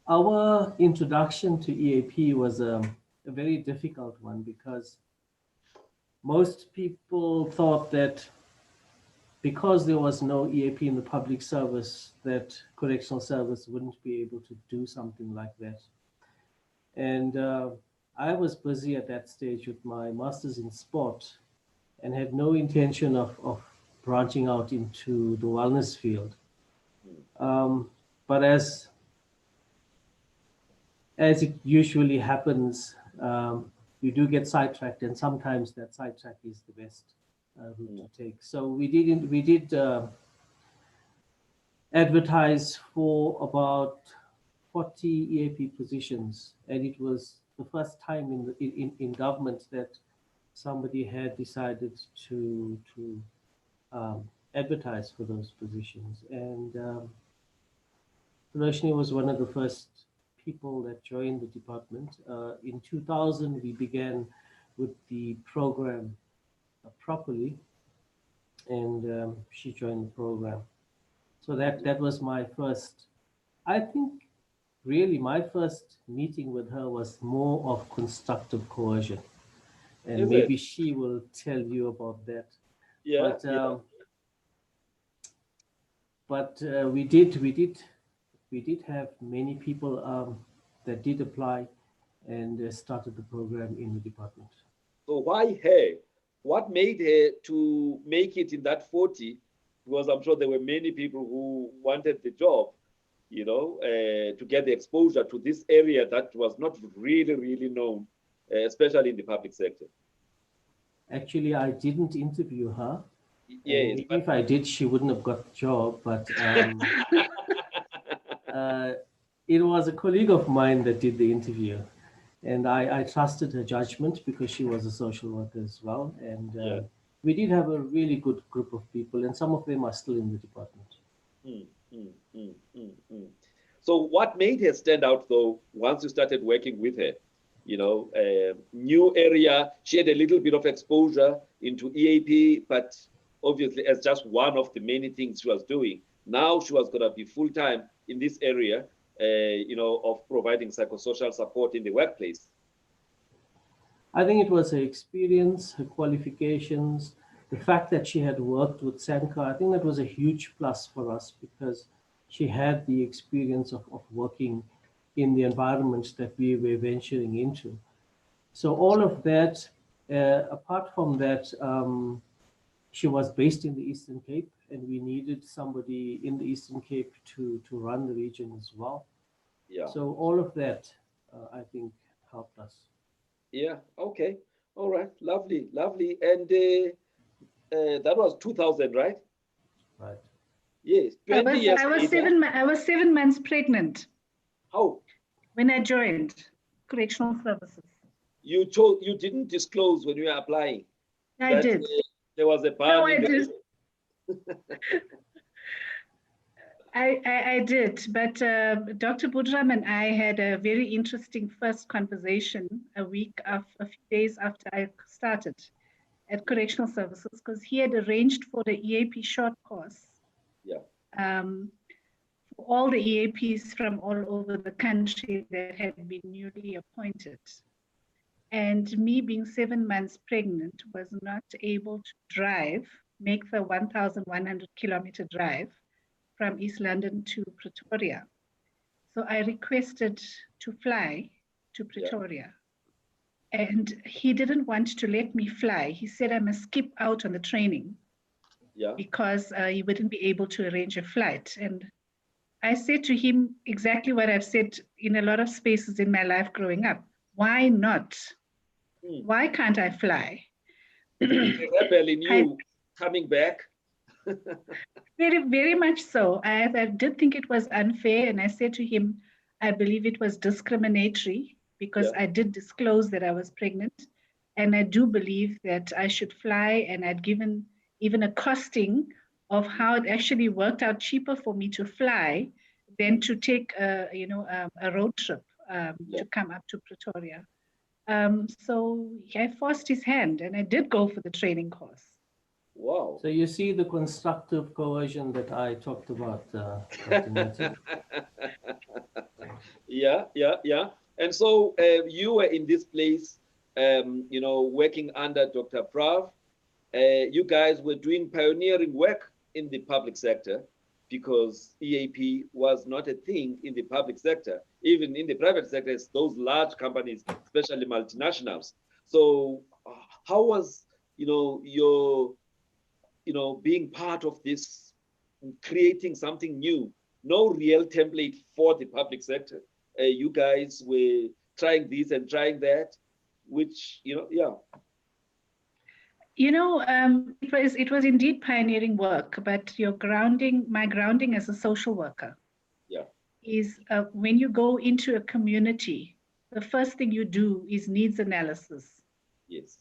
Our introduction to EAP was a very difficult one, because most people thought that because there was no EAP in the public service, that correctional service wouldn't be able to do something like that. And I was busy at that stage with my master's in sport and had no intention of branching out into the wellness field. But as it usually happens, you do get sidetracked, and sometimes that sidetrack is the best route to take. So we did advertise for about 40 EAP positions, and it was the first time in government that somebody had decided to advertise for those positions. And Thiloshni was one of the first people that joined the department. In 2000, we began with the program properly, and she joined the program. So that was my first, I think, really my first meeting with her was more of constructive coercion. And maybe she will tell you about that. But we did have many people that did apply and started the program in the department. So why her? What made her to make it in that 40? Because I'm sure there were many people who wanted the job, to get the exposure to this area that was not really, really known, especially in the public sector. Actually, I didn't interview her. Yes, maybe if I did, she wouldn't have got the job. But it was a colleague of mine that did the interview. And I trusted her judgment because she was a social worker as well. And we did have a really good group of people, and some of them are still in the department. So what made her stand out, though, once you started working with her? New area. She had a little bit of exposure into EAP, but obviously as just one of the many things she was doing. Now she was going to be full-time in this area, of providing psychosocial support in the workplace. I think it was her experience, her qualifications, the fact that she had worked with Sanka. I think that was a huge plus for us because she had the experience of working in the environments that we were venturing into. So all of that, apart from that, she was based in the Eastern Cape, and we needed somebody in the Eastern Cape to run the region as well. Yeah. So all of that, I think, helped us. Yeah. Okay. All right. Lovely. Lovely. And that was 2000, right? Right. Yes. 20 years I was later. I was 7 months pregnant How? when I joined correctional services. You didn't disclose when you were applying I that did. there was a ban No, in I the did. I did, but Dr. Budram and I had a very interesting first conversation a few days after I started at correctional services, because he had arranged for the EAP short course. Yeah. For all the EAPs from all over the country that had been newly appointed. And me being 7 months pregnant was not able to make the 1,100 kilometer drive from East London to Pretoria. So I requested to fly to Pretoria. Yeah. And he didn't want to let me fly. He said I must skip out on the training, yeah, because he wouldn't be able to arrange a flight. And I said to him exactly what I've said in a lot of spaces in my life growing up. Why not? Why can't I fly? The rebel in you coming back. Very, very much so. I did think it was unfair. And I said to him, I believe it was discriminatory because I did disclose that I was pregnant. And I do believe that I should fly. And I'd given even a costing of how it actually worked out cheaper for me to fly than to take a road trip to come up to Pretoria. So I forced his hand and I did go for the training course. Wow. So you see the constructive coercion that I talked about, Dr. Nancy. Yeah. And so you were in this place, working under Dr. Prav. You guys were doing pioneering work in the public sector because EAP was not a thing in the public sector. Even in the private sector, it's those large companies, especially multinationals. So how was, your being part of this, creating something new, no real template for the public sector? You guys were trying this and trying that, which, yeah. It was indeed pioneering work, but my grounding as a social worker, is when you go into a community, the first thing you do is needs analysis. Yes.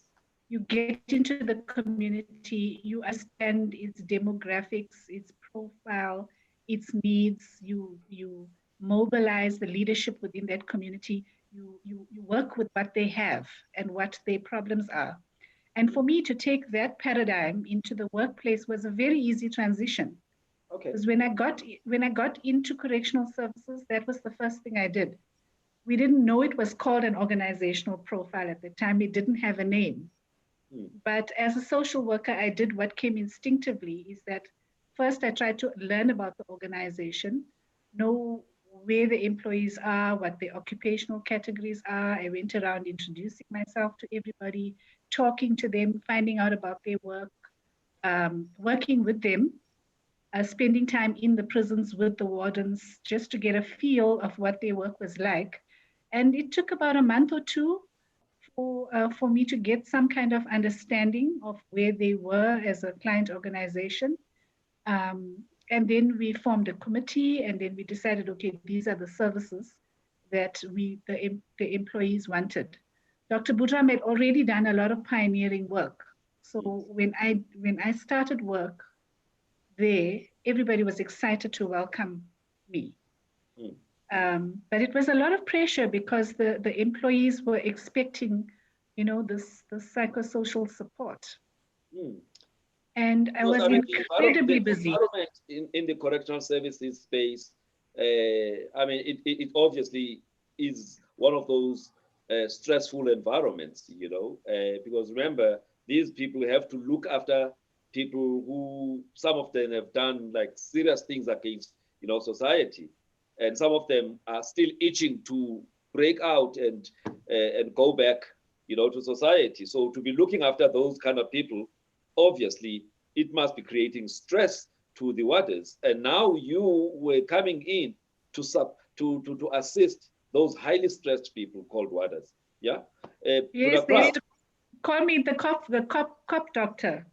You get into the community, you understand its demographics, its profile, its needs, you mobilize the leadership within that community, you work with what they have and what their problems are. And for me to take that paradigm into the workplace was a very easy transition. Okay. Because when I got into correctional services, that was the first thing I did. We didn't know it was called an organizational profile at the time. It didn't have a name. But as a social worker, I did what came instinctively, is that first I tried to learn about the organization, know where the employees are, what their occupational categories are. I went around introducing myself to everybody, talking to them, finding out about their work, working with them, spending time in the prisons with the wardens, just to get a feel of what their work was like. And it took about a month or two for me to get some kind of understanding of where they were as a client organization. And then we formed a committee, and then we decided, okay, these are the services that the employees wanted. Dr. Budram had already done a lot of pioneering work. So when I started work there, everybody was excited to welcome me. But it was a lot of pressure because the employees were expecting, this psychosocial support. Mm. And I was Because, I mean, incredibly the busy. environment in the correctional services space, I mean, it obviously is one of those stressful environments, because remember, these people have to look after people who, some of them have done like serious things against, society. And some of them are still itching to break out and go back, to society. So to be looking after those kind of people, obviously, it must be creating stress to the warders. And now you were coming in to assist those highly stressed people called warders. Yeah. Yes, they used to call me the cop doctor.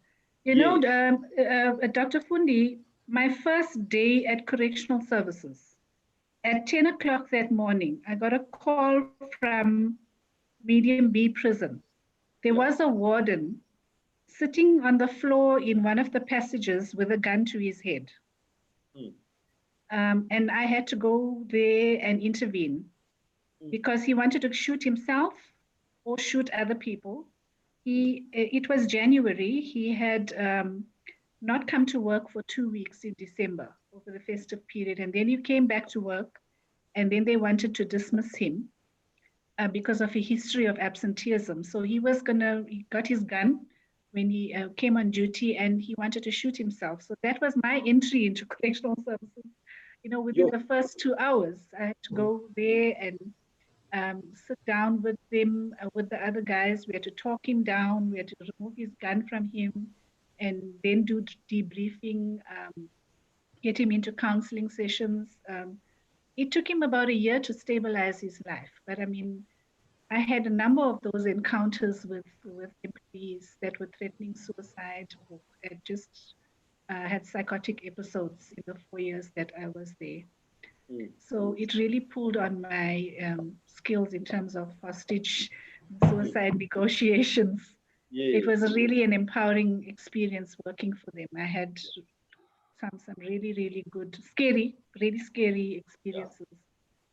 Yes. Dr. Fundi, my first day at correctional services, at 10 o'clock that morning, I got a call from Medium B prison. There Yeah. was a warden sitting on the floor in one of the passages with a gun to his head. Mm. And I had to go there and intervene because he wanted to shoot himself or shoot other people. It was January. He had not come to work for 2 weeks in December over the festive period. And then he came back to work, and then they wanted to dismiss him because of a history of absenteeism. So he got his gun when he came on duty, and he wanted to shoot himself. So that was my entry into correctional services. Within Yo. the first 2 hours, I had to go there and sit down with them, with the other guys. We had to talk him down. We had to remove his gun from him and then do debriefing, get him into counseling sessions. It took him about a year to stabilize his life. But I mean, I had a number of those encounters with employees that were threatening suicide or had just had psychotic episodes in the 4 years that I was there. Mm. So it really pulled on my skills in terms of hostage suicide negotiations. Yes. It was really an empowering experience working for them. I had some really, really good, really scary experiences.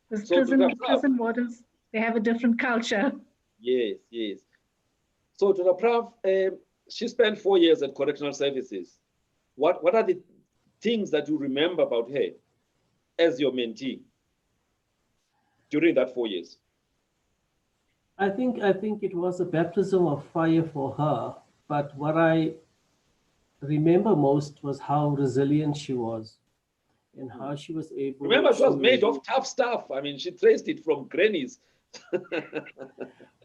Because So to wrap up, prison wardens, they have a different culture. yes, yes. So to the Prof, she spent 4 years at correctional services. What are the things that you remember about her as your mentee during that 4 years? I think it was a baptism of fire for her. But what I remember most was how resilient she was and how she was able Remember, it was made to. of tough stuff. I mean, she traced it from grannies.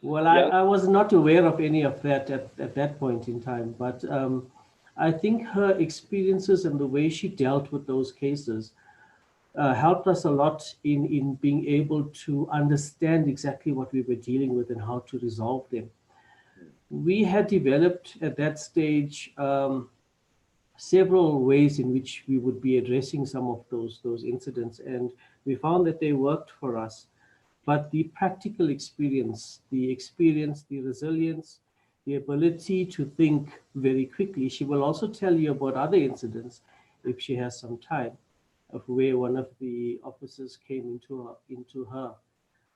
Well, Yeah. I was not aware of any of that at that point in time, but I think her experiences and the way she dealt with those cases helped us a lot in being able to understand exactly what we were dealing with and how to resolve them. We had developed at that stage several ways in which we would be addressing some of those incidents, and we found that they worked for us. But the practical experience, the resilience, the ability to think very quickly. She will also tell you about other incidents if she has some time, of where one of the officers came into her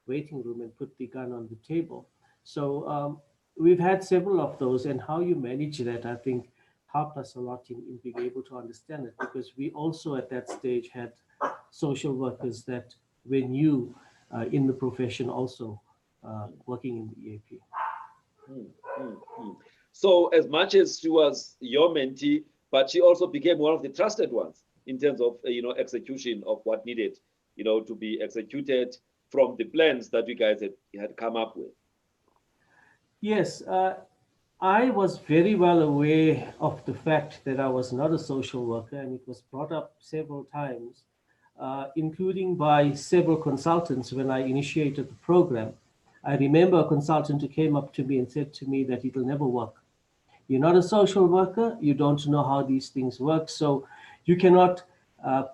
waiting room and put the gun on the table. So we've had several of those, and how you manage that, I think, helped us a lot in being able to understand it, because we also at that stage had social workers that were new in the profession, also working in the EAP. Mm, mm, mm. So as much as she was your mentee, but she also became one of the trusted ones in terms of execution of what needed to be executed from the plans that you guys had come up with. Yes, I was very well aware of the fact that I was not a social worker, and it was brought up several times, including by several consultants when I initiated the program. I remember a consultant who came up to me and said to me that it'll never work. You're not a social worker, you don't know how these things work, so you cannot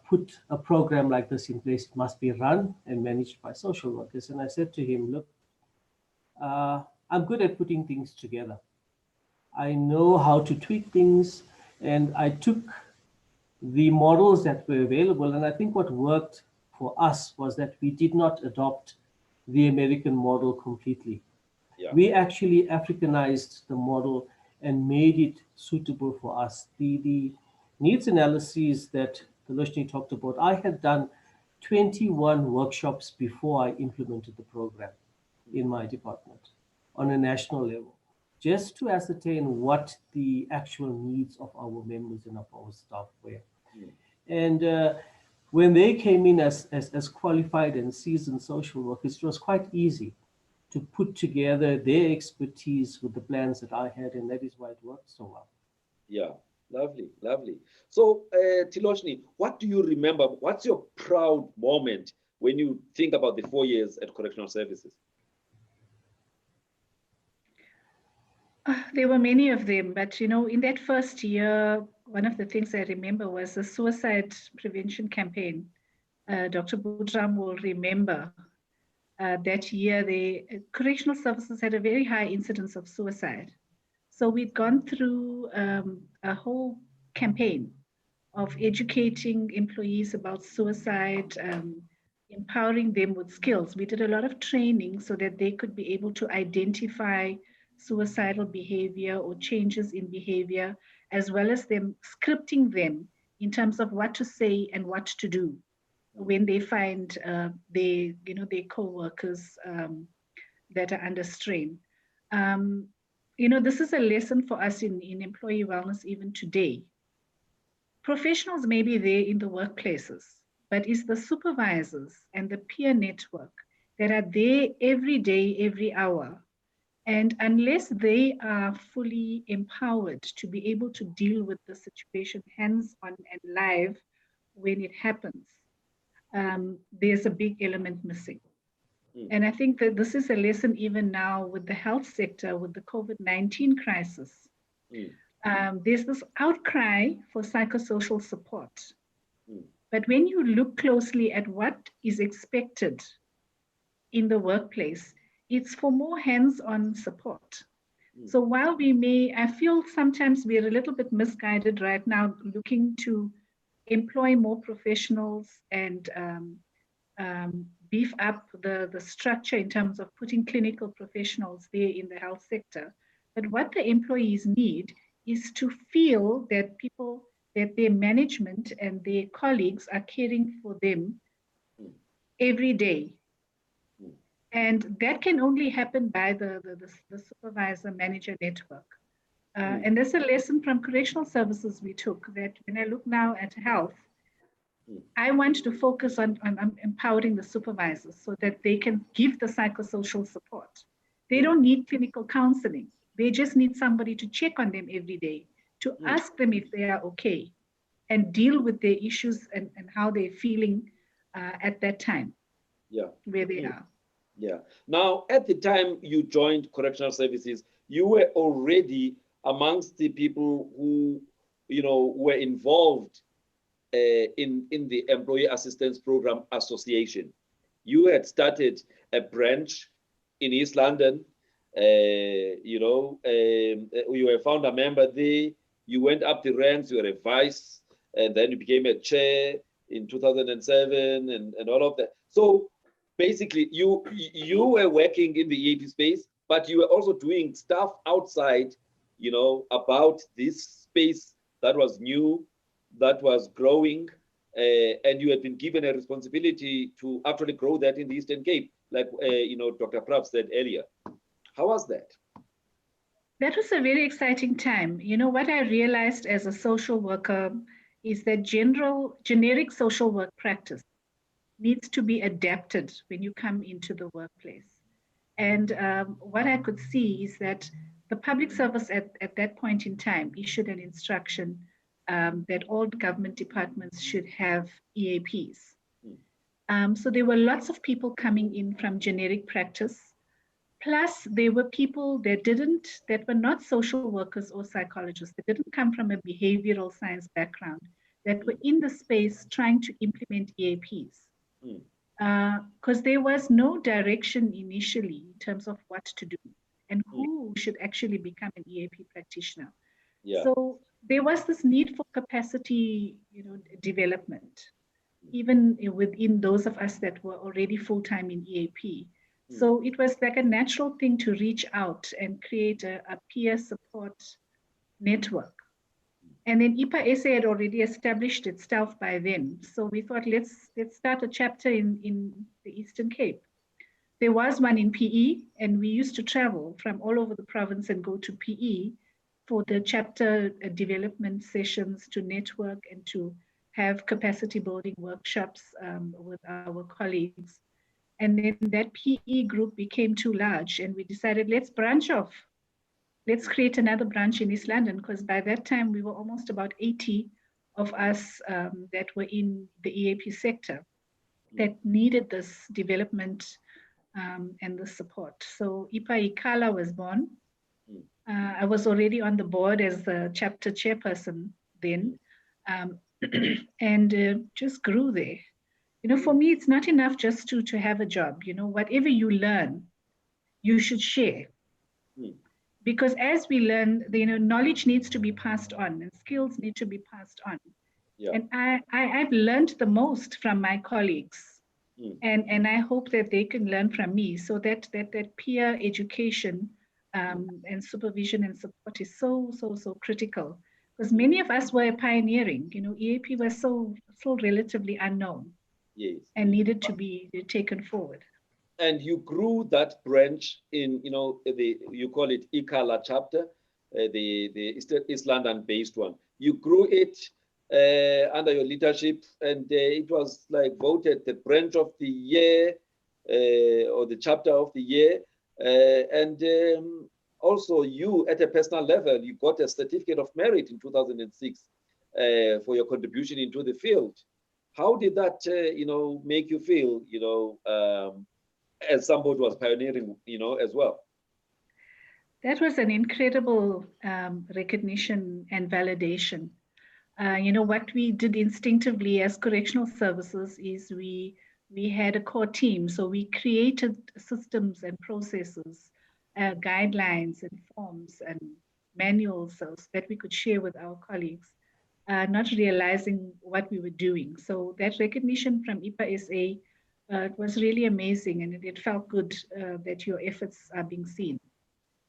put a program like this in place. It must be run and managed by social workers. And I said to him, look, I'm good at putting things together. I know how to tweak things, and I took the models that were available, and I think what worked for us was that we did not adopt the American model completely. Yeah. We actually Africanized the model and made it suitable for us. The needs analyses that Thiloshni talked about, I had done 21 workshops before I implemented the program in my department on a national level, just to ascertain what the actual needs of our members and of our staff were. And when they came in as qualified and seasoned social workers, it was quite easy to put together their expertise with the plans that I had, and that is why it worked so well. Yeah, lovely, lovely. So, Thiloshni, what do you remember? What's your proud moment when you think about the 4 years at Correctional Services? There were many of them, but in that first year, one of the things I remember was the suicide prevention campaign. Dr. Budram will remember that year, the correctional services had a very high incidence of suicide. So we'd gone through a whole campaign of educating employees about suicide, empowering them with skills. We did a lot of training so that they could be able to identify suicidal behavior or changes in behavior, as well as them scripting them in terms of what to say and what to do when they find their co-workers that are under strain. This is a lesson for us in employee wellness even today. Professionals may be there in the workplaces, but it's the supervisors and the peer network that are there every day, every hour. And unless they are fully empowered to be able to deal with the situation hands-on and live when it happens, there's a big element missing. And I think that this is a lesson even now with the health sector, with the COVID-19 crisis. There's this outcry for psychosocial support. But when you look closely at what is expected in the workplace, it's for more hands-on support. So while I feel sometimes we're a little bit misguided right now, looking to employ more professionals and beef up the structure in terms of putting clinical professionals there in the health sector. But what the employees need is to feel that that their management and their colleagues are caring for them every day. And that can only happen by the supervisor manager network. And there's a lesson from correctional services we took that when I look now at health, I want to focus on empowering the supervisors so that they can give the psychosocial support. They don't need clinical counseling. They just need somebody to check on them every day, to ask them if they are okay, and deal with their issues and how they're feeling at that time, where they are. Yeah. Now, at the time you joined Correctional Services, you were already amongst the people who, were involved in the Employee Assistance Program Association. You had started a branch in East London. You were a founder member there. You went up the ranks. You were a vice, and then you became a chair in 2007, and all of that. So basically, you were working in the EAP space, but you were also doing stuff outside, about this space that was new, that was growing, and you had been given a responsibility to actually grow that in the Eastern Cape, like Dr. Prav said earlier. How was that? That was a very exciting time. What I realized as a social worker is that generic social work practice needs to be adapted when you come into the workplace. And what I could see is that the public service at that point in time issued an instruction that all government departments should have EAPs. So there were lots of people coming in from generic practice. Plus, there were people that were not social workers or psychologists, that didn't come from a behavioral science background, that were in the space trying to implement EAPs. Because there was no direction initially in terms of what to do and who should actually become an EAP practitioner. So there was this need for capacity, development. even within those of us that were already full-time in EAP. So it was like a natural thing to reach out and create a peer support network. And then IPA SA had already established itself by then. So we thought, let's start a chapter in the Eastern Cape. There was one in PE, and we used to travel from all over the province and go to PE for the chapter development sessions to network and to have capacity building workshops with our colleagues. And then that PE group became too large, and we decided, let's branch off. Let's create another branch in East London, because by that time we were almost about 80 of us that were in the EAP sector that needed this development and the support. So IPA Ikala was born. I was already on the board as the chapter chairperson then, and just grew there. You know, for me, it's not enough just to have a job. You know, whatever you learn, you should share. Because as we learn, knowledge needs to be passed on and skills need to be passed on. Yeah. And I've learned the most from my colleagues. And I hope that they can learn from me, so that peer education and supervision and support is so critical. Because many of us were pioneering. You know, EAP was so relatively unknown. Yes. And needed to be taken forward. And you grew that branch in, you call it IKALA chapter, the East London based one. You grew it under your leadership, and it was like voted the branch of the year or the chapter of the year. And also you, at a personal level, you got a certificate of merit in 2006 for your contribution into the field. How did that, make you feel, as somebody who was pioneering, as well? That was an incredible recognition and validation. What we did instinctively as correctional services is we had a core team. So we created systems and processes, guidelines and forms and manuals so that we could share with our colleagues, not realizing what we were doing. So that recognition from IPA SA was really amazing, and it felt good that your efforts are being seen.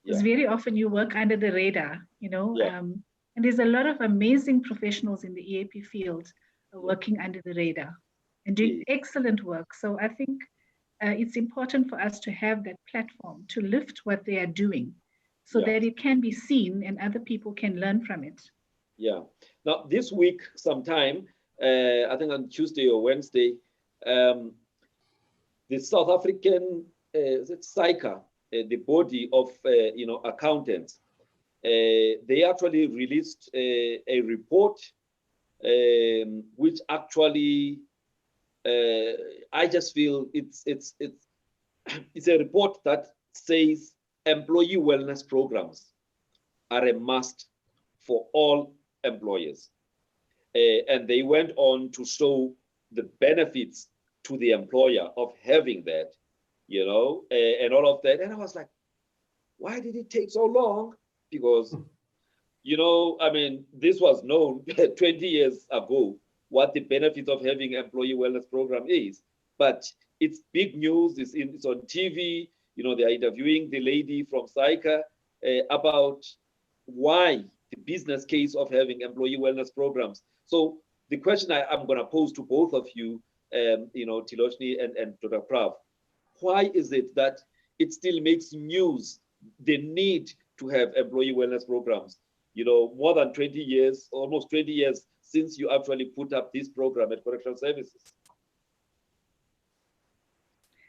Because very often you work under the radar, and there's a lot of amazing professionals in the EAP field working under the radar and doing excellent work. So I think it's important for us to have that platform to lift what they are doing so that it can be seen and other people can learn from it. Yeah. Now, this week sometime, I think on Tuesday or Wednesday, the South African SAICA, the body of accountants, they actually released a report, which actually I just feel it's a report that says employee wellness programs are a must for all employers, and they went on to show the benefits to the employer of having that, and all of that. And I was like, why did it take so long? Because, this was known 20 years ago, what the benefits of having employee wellness program is. But it's big news. It's on TV. They are interviewing the lady from SAICA about why the business case of having employee wellness programs. So the question I'm going to pose to both of you, Thiloshni and Dr. Prav, why is it that it still makes news, the need to have employee wellness programs? More than 20 years, almost 20 years since you actually put up this program at Correctional Services.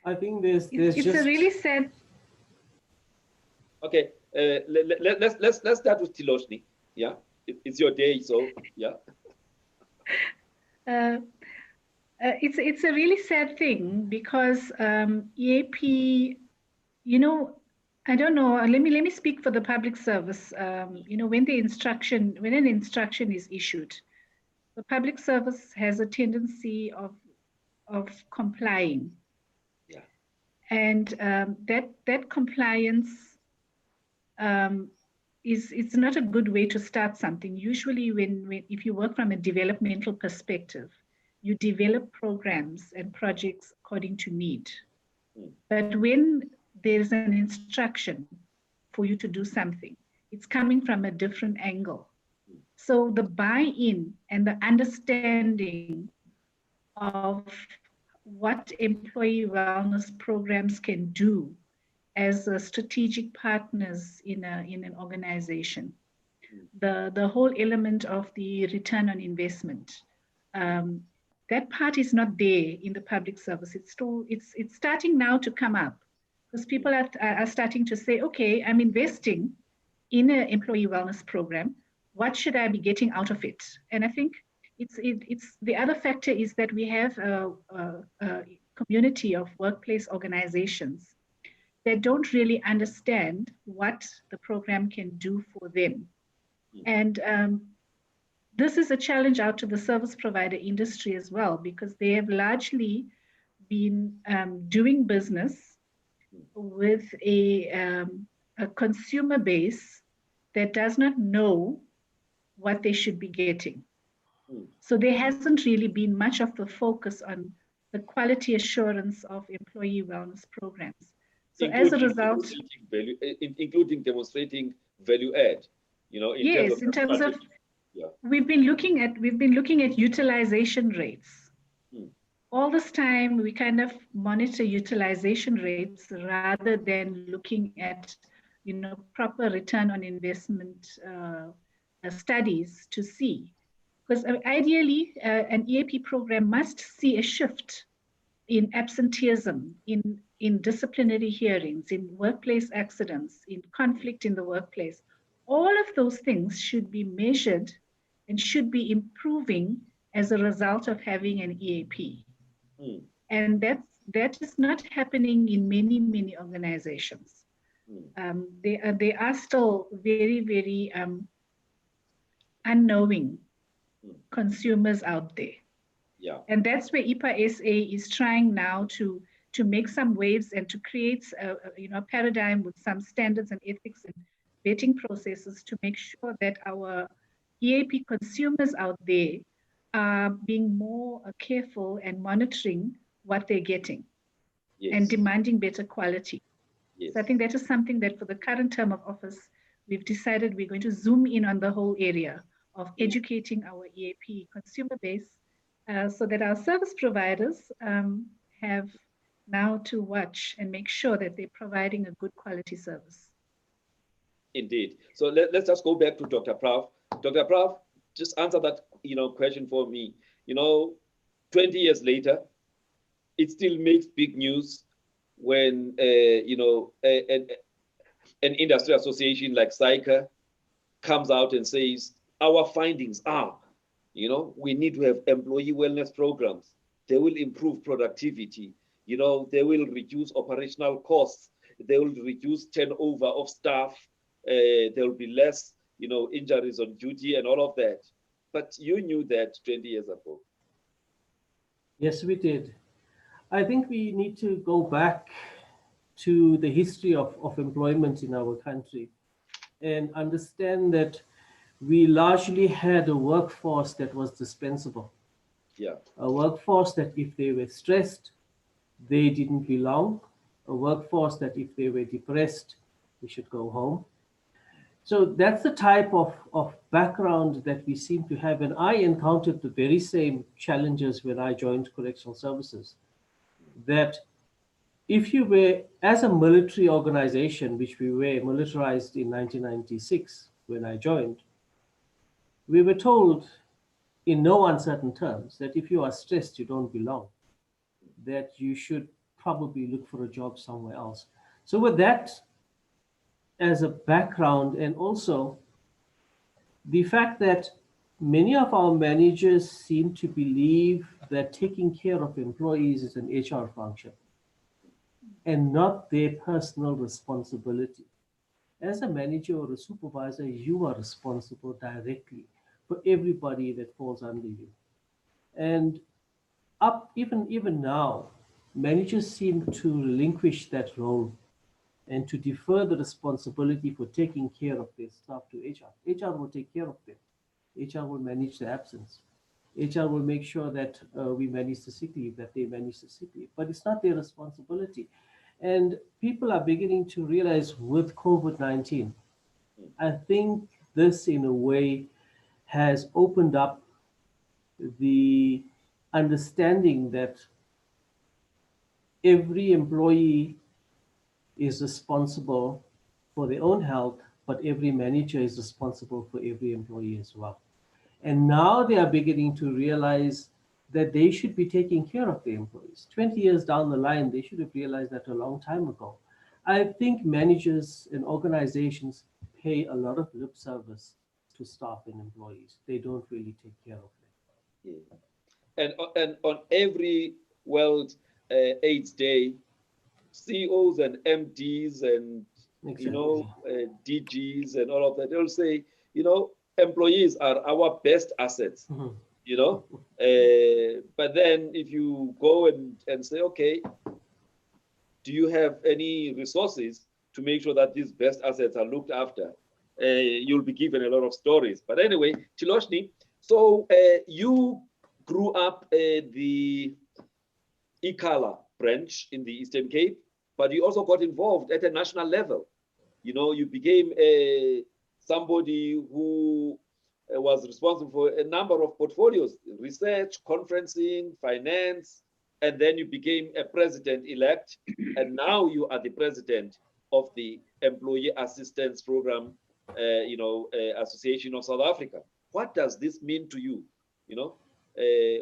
I think there's it's just a really sad. Okay, let's start with Thiloshni. Yeah, it's your day, so yeah. It's a really sad thing because EAP, I don't know. Let me speak for the public service. When an instruction is issued, the public service has a tendency of complying. Yeah. And that compliance is not a good way to start something. Usually, if you work from a developmental perspective, you develop programs and projects according to need. But when there's an instruction for you to do something, it's coming from a different angle. So the buy-in and the understanding of what employee wellness programs can do as strategic partners in an organization. The whole element of the return on investment, that part is not there in the public service. It's starting now to come up because people are starting to say, okay, I'm investing in an employee wellness program. What should I be getting out of it? And I think it's the other factor is that we have a community of workplace organizations that don't really understand what the program can do for them. And this is a challenge out to the service provider industry as well, because they have largely been doing business with a consumer base that does not know what they should be getting. So there hasn't really been much of the focus on the quality assurance of employee wellness programs. So as a result, including demonstrating value add, in terms of we've been looking at utilization rates. All this time we kind of monitor utilization rates rather than looking at proper return on investment studies to see. Because ideally, an EAP program must see a shift in absenteeism, in disciplinary hearings, in workplace accidents, in conflict in the workplace. All of those things should be measured and should be improving as a result of having an EAP. And that is not happening in many organizations. They are still very, very unknowing consumers out there. And that's where IPA SA is trying now to make some waves and to create a paradigm with some standards and ethics and vetting processes to make sure that our EAP consumers out there are being more careful and monitoring what they're getting and demanding better quality. So I think that is something that for the current term of office, we've decided we're going to zoom in on the whole area of educating our EAP consumer base so that our service providers have now to watch and make sure that they're providing a good quality service. Indeed. So let's just go back to Dr. Prav. Dr. Prav, just answer that question for me. 20 years later, it still makes big news when an industry association like SAICA comes out and says our findings are, we need to have employee wellness programs. They will improve productivity. They will reduce operational costs. They will reduce turnover of staff. There will be less, injuries on duty and all of that. But you knew that 20 years ago. Yes, we did. I think we need to go back to the history of employment in our country and understand that we largely had a workforce that was dispensable. A workforce that if they were stressed, they didn't belong. A workforce that if they were depressed, they should go home. So that's the type of background that we seem to have. And I encountered the very same challenges when I joined correctional services. That if you were, as a military organization, which we were militarized in 1996 when I joined, we were told in no uncertain terms that if you are stressed, you don't belong, that you should probably look for a job somewhere else. So with that as a background, and also the fact that many of our managers seem to believe that taking care of employees is an HR function and not their personal responsibility. As a manager or a supervisor, you are responsible directly for everybody that falls under you. And even now, managers seem to relinquish that role and to defer the responsibility for taking care of their staff to HR. HR will take care of them. HR will manage the absence. HR will make sure that we manage the sick leave, that they manage the sick leave, but it's not their responsibility. And people are beginning to realize with COVID-19, I think this in a way has opened up the understanding that every employee is responsible for their own health, but every manager is responsible for every employee as well. And now they are beginning to realize that they should be taking care of their employees. 20 years down the line, they should have realized that a long time ago. I think managers and organizations pay a lot of lip service to staff and employees. They don't really take care of them. Yeah. And on every World AIDS Day, CEOs and MDs and Exactly. DGs and all of that, they'll say, employees are our best assets. Mhm. But then if you go and say, okay, do you have any resources to make sure that these best assets are looked after? You'll be given a lot of stories. But anyway, Thiloshni, so you grew up the Ikala branch in the Eastern Cape, but you also got involved at a national level. You became somebody who was responsible for a number of portfolios, research, conferencing, finance, and then you became a president-elect, and now you are the president of the Employee Assistance Program, Association of South Africa. What does this mean to you?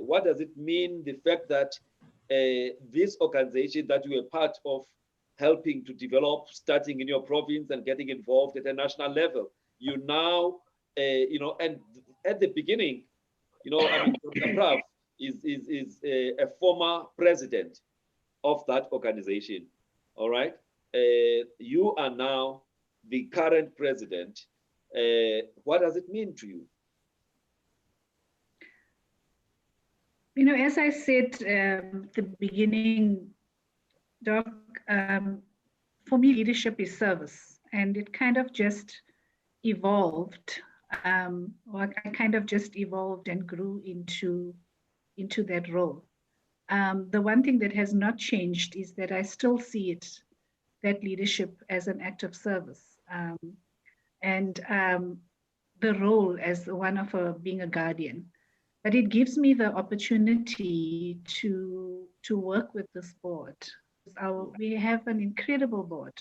What does it mean, the fact that this organization that you were part of helping to develop, starting in your province and getting involved at a national level, you now, and at the beginning, Dr. Prav is a former president of that organization. All right. You are now the current president. What does it mean to you? As I said at the beginning, Doc, for me, leadership is service, and it kind of just evolved, or I kind of just evolved and grew into that role. The one thing that has not changed is that I still see that leadership as an act of service, and the role as one of being a guardian. But it gives me the opportunity to work with this board. We have an incredible board.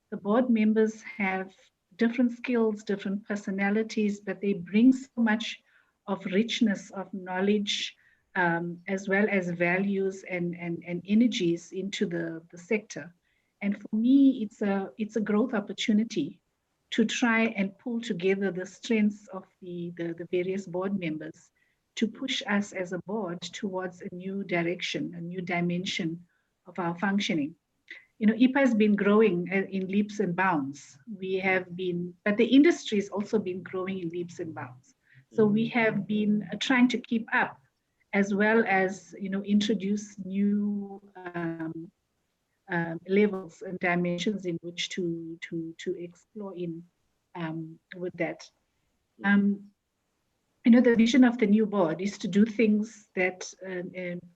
The board members have different skills, different personalities, but they bring so much of richness of knowledge, as well as values and energies into the sector. And for me, it's a growth opportunity to try and pull together the strengths of the various board members to push us as a board towards a new direction, a new dimension of our functioning. IPA has been growing in leaps and bounds. But the industry has also been growing in leaps and bounds. So we have been trying to keep up, as well as introduce new levels and dimensions in which to explore in with that. The vision of the new board is to do things that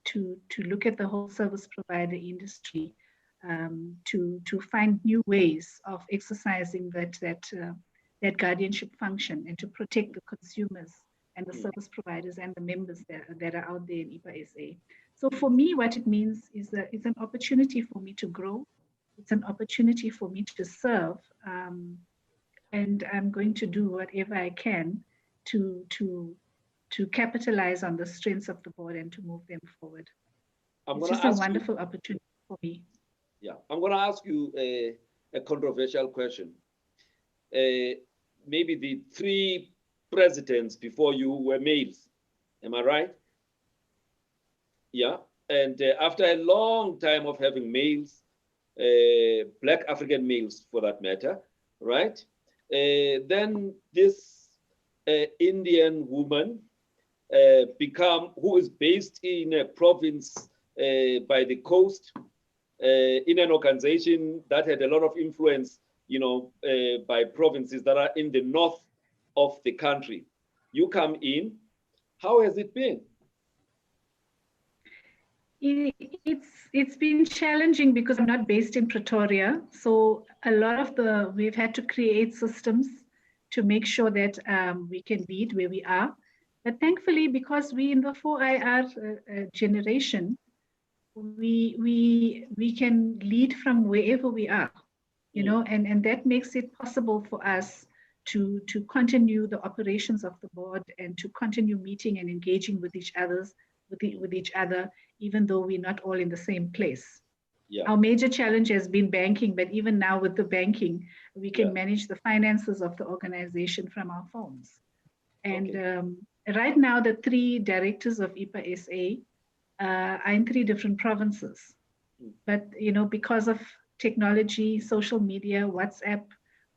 to look at the whole service provider industry, to find new ways of exercising that guardianship function, and to protect the consumers and the service providers and the members that are out there in IPA SA. So for me, what it means is that it's an opportunity for me to grow. It's an opportunity for me to serve, and I'm going to do whatever I can to capitalize on the strengths of the board and to move them forward. It's just a wonderful opportunity for me. Yeah, I'm going to ask you a controversial question. Maybe the three presidents before you were males. Am I right? Yeah. And after a long time of having males, Black African males for that matter, right? Then this Indian woman who is based in a province by the coast, in an organization that had a lot of influence, by provinces that are in the north of the country. You come in. How has it been? It's been challenging because I'm not based in Pretoria. So a lot of we've had to create systems to make sure that we can lead where we are. But thankfully, because we in the 4IR generation, we can lead from wherever we are, and that makes it possible for us to continue the operations of the board and to continue meeting and engaging with with each other, even though we're not all in the same place. Yeah. Our major challenge has been banking, but even now with the banking, we can Yeah. manage the finances of the organization from our phones. And Okay. right now, the three directors of IPA SA are in three different provinces. But because of technology, social media, WhatsApp,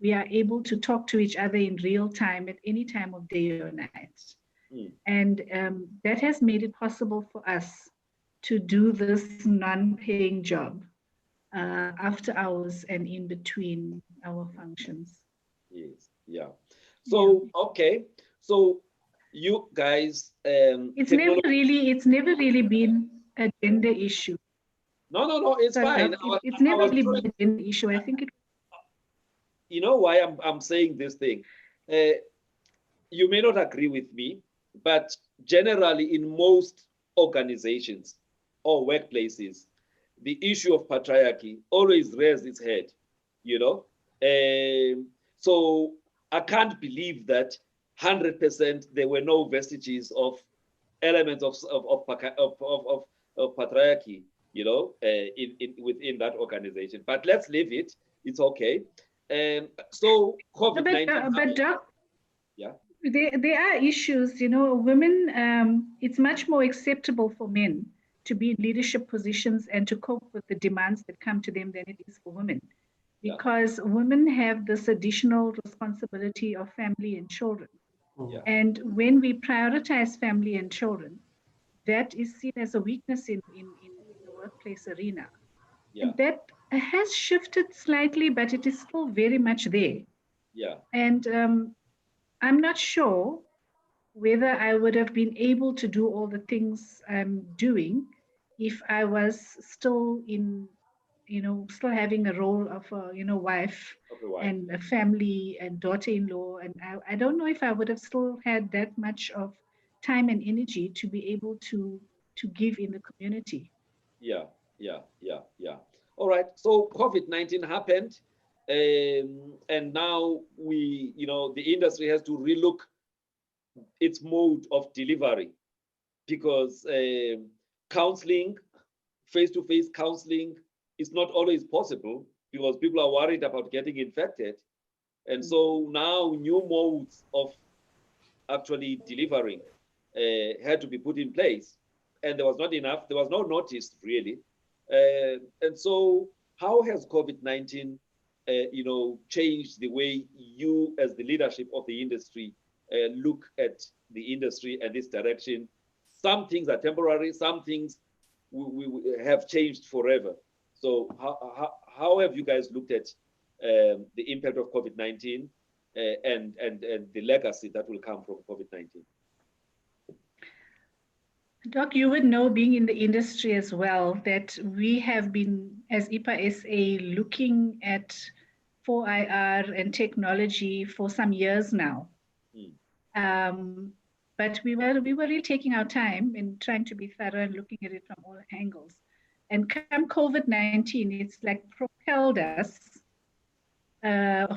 we are able to talk to each other in real time at any time of day or night. And that has made it possible for us to do this non-paying job after hours and in between our functions. Yes. Yeah. So okay. So you guys, it's never really been a gender issue. No, it's fine. It's never really been a gender issue. I think it. You know why I'm saying this thing? You may not agree with me, but generally in most organizations or workplaces, the issue of patriarchy always rears its head, you know? So I can't believe that 100% there were no vestiges of elements of patriarchy, within that organization. But let's leave it. It's okay. So COVID-19. But Doc, yeah. There are issues, women, it's much more acceptable for men to be in leadership positions and to cope with the demands that come to them than it is for women. Because women have this additional responsibility of family and children. Yeah. And when we prioritize family and children, that is seen as a weakness in the workplace arena. Yeah. And that has shifted slightly, but it is still very much there. Yeah. And I'm not sure whether I would have been able to do all the things I'm doing if I was still still having a role of a, wife and a family and daughter-in-law. And I don't know if I would have still had that much of time and energy to be able to give in the community. Yeah. All right. So COVID-19 happened. And now the industry has to relook its mode of delivery because counseling, face-to-face counseling is not always possible because people are worried about getting infected. And so now new modes of actually delivering had to be put in place. And there was no notice really. And so how has COVID-19 changed the way you as the leadership of the industry look at the industry and this direction? Some things are temporary, some things we have changed forever. So how have you guys looked at the impact of COVID-19 and the legacy that will come from COVID-19? Doc, you would know, being in the industry as well, that we have been, as IPA SA, looking at 4IR and technology for some years now. But we were really taking our time and trying to be thorough and looking at it from all angles. And come COVID-19, it's like propelled us